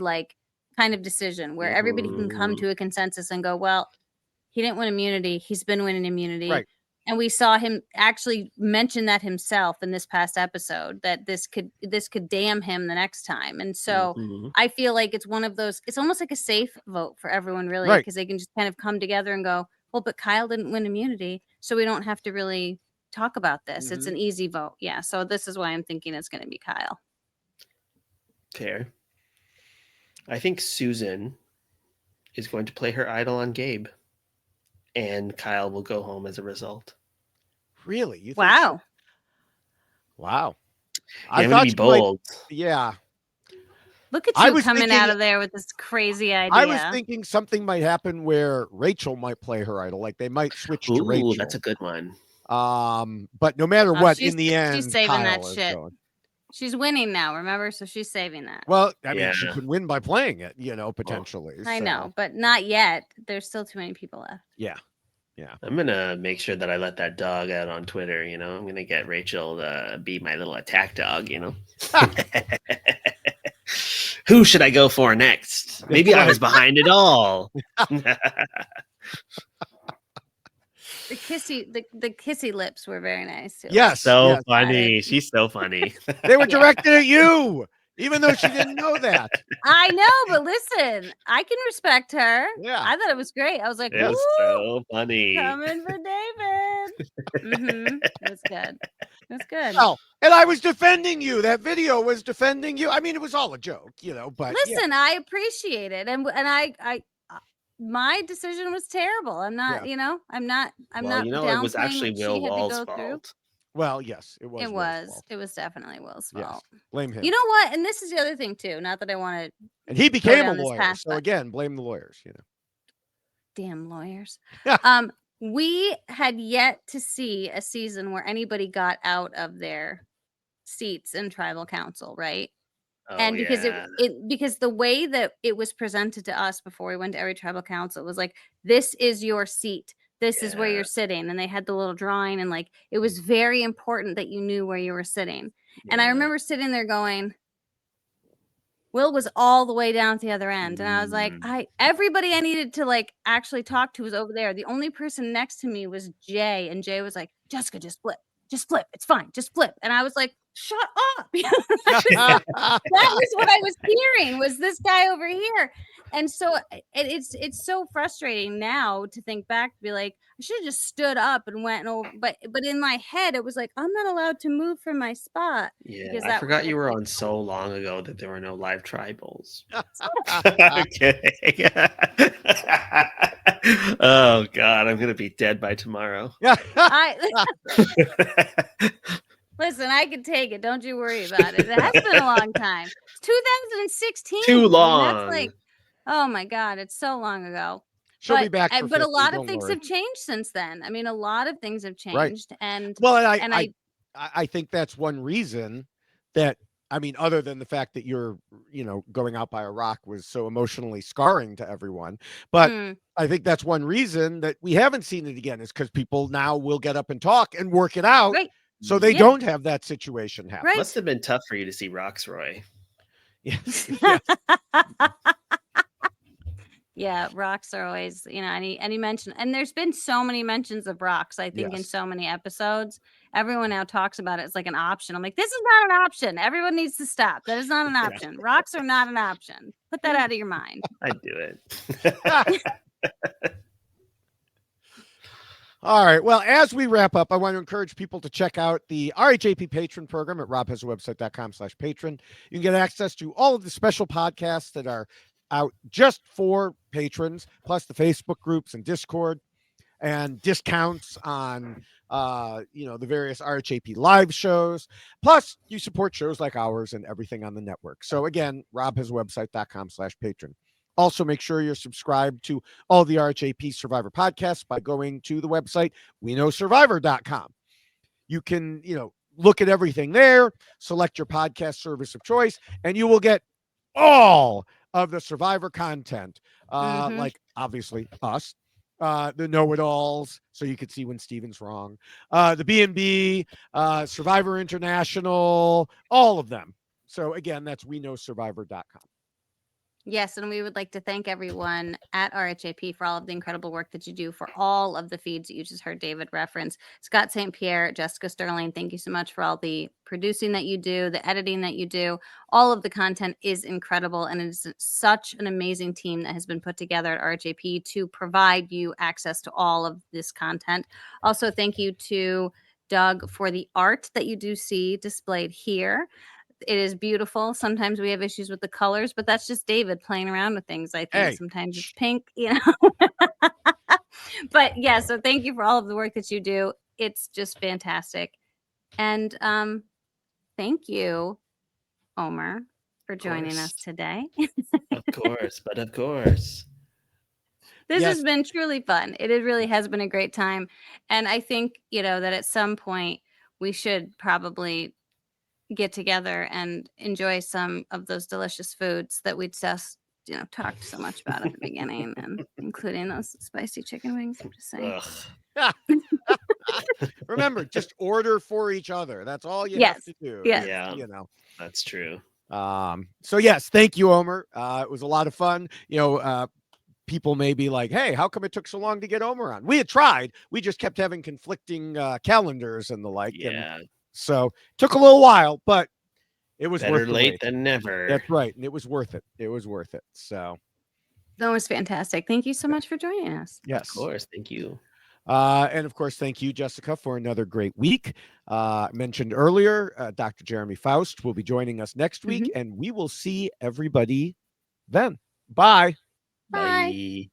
kind of decision where everybody can come to a consensus and go, well, he didn't win immunity. He's been winning immunity. Right. And we saw him actually mention that himself in this past episode, that this could damn him the next time. And so I feel like it's one of those, it's almost like a safe vote for everyone, really, because they can just kind of come together and go, well, but Kyle didn't win immunity, so we don't have to really talk about this. It's an easy vote. Yeah. So this is why I'm thinking it's going to be Kyle. Fair. I think Susan is going to play her idol on Gabe, and Kyle will go home as a result. Really? You think wow. So? Wow. I'm going to be bold. Yeah. Look at you coming out of there with this crazy idea. I was thinking something might happen where Rachel might play her idol. Like they might switch to Rachel. That's a good one. But no matter what, in the end, she's saving Kyle that shit. She's winning now, remember? So she's saving that. Well, I mean, she could win by playing it, potentially. I know, but not yet. There's still too many people left. Yeah. Yeah. I'm going to make sure that I let that dog out on Twitter, I'm going to get Rachel to be my little attack dog, Who should I go for next? Maybe I was behind it all. The kissy lips were very nice too. Yes. Funny. She's so funny. They were directed at you, even though she didn't know that. I know, but listen, I can respect her. Yeah. I thought it was great. I was like, it was so funny. Coming for David. It was good. It was good. Oh, and I was defending you. That video was defending you. I mean, it was all a joke, but listen, I appreciate it. And I my decision was terrible. I'm not, I'm not. It was actually Will Wall's fault. Through. Well, yes, it was. It was definitely Will's fault. Yes. Blame him. You know what? And this is the other thing too. Not that I want to. And he became a lawyer. So again, blame the lawyers. Damn lawyers. We had yet to see a season where anybody got out of their seats in tribal council, right? And because because the way that it was presented to us before we went to every tribal council, it was like, this is your seat. This is where you're sitting. And they had the little drawing, and it was very important that you knew where you were sitting. Yeah. And I remember sitting there going, Will was all the way down at the other end. And I was like, everybody I needed to actually talk to was over there. The only person next to me was Jay. And Jay was like, Jessica, just flip. It's fine. Just flip. And I was like, shut up. That was what I was hearing, was this guy over here. And so it's so frustrating now to think back, to be like, I should have just stood up and went over. But in my head, it was like, I'm not allowed to move from my spot. Yeah, I forgot you were on so long ago that there were no live tribals. I'm kidding. Oh God, I'm gonna be dead by tomorrow. Yeah. Listen, I can take it. Don't you worry about it. It has been a long time. It's 2016. Too long. I mean, that's like, oh my God, it's so long ago. She'll be back for but 50, a lot of don't things worry. have changed since then. I mean, a lot of things have changed. Right. And well, and I think that's one reason that, I mean, other than the fact that you're, going out by a rock was so emotionally scarring to everyone. But I think that's one reason that we haven't seen it again, is because people now will get up and talk and work it out. Right. So they don't have that situation happen. Right. Must have been tough for you to see Roxroy. Yes. Yeah, rocks are always, any mention. And there's been so many mentions of rocks, I think, in so many episodes. Everyone now talks about it as like an option. I'm like, this is not an option. Everyone needs to stop. That is not an option. Rocks are not an option. Put that out of your mind. I'd do it. All right. Well, as we wrap up, I want to encourage people to check out the RHAP patron program at robhasawebsite.com/patron. You can get access to all of the special podcasts that are out just for patrons, plus the Facebook groups and Discord, and discounts on the various RHAP live shows. Plus, you support shows like ours and everything on the network. So again, robhasawebsite.com/patron. Also, make sure you're subscribed to all the RHAP Survivor podcasts by going to the website weknowsurvivor.com. You can, look at everything there, select your podcast service of choice, and you will get all of the Survivor content, like obviously us, the know-it-alls, so you could see when Steven's wrong, the B&B, Survivor International, all of them. So again, that's weknowsurvivor.com. Yes, and we would like to thank everyone at RHAP for all of the incredible work that you do for all of the feeds that you just heard David reference. Scott St. Pierre, Jessica Sterling, thank you so much for all the producing that you do, the editing that you do. All of the content is incredible, and it is such an amazing team that has been put together at RHAP to provide you access to all of this content. Also, thank you to Doug for the art that you do see displayed here. It is beautiful. Sometimes we have issues with the colors, but that's just David playing around with things. I think sometimes it's pink, But yeah, so thank you for all of the work that you do. It's just fantastic. And thank you, Omar, for joining us today. Of course. This has been truly fun. It really has been a great time. And I think, that at some point we should probably get together and enjoy some of those delicious foods that we just talked so much about at the beginning, and including those spicy chicken wings. I'm just saying. Remember, just order for each other. That's all you have to do. Yeah, that's true. So yes, thank you, Omar. It was a lot of fun. People may be like, hey, how come it took so long to get Omar on? We had tried. We just kept having conflicting calendars and the like. Yeah. So it took a little while, but it was better worth the late wait. than never. That's right. And it was worth it. So that was fantastic. Thank you so much for joining us. Yes. Of course. Thank you. And of course, thank you, Jessica, for another great week. Mentioned earlier, Dr. Jeremy Faust will be joining us next week, and we will see everybody then. Bye. Bye.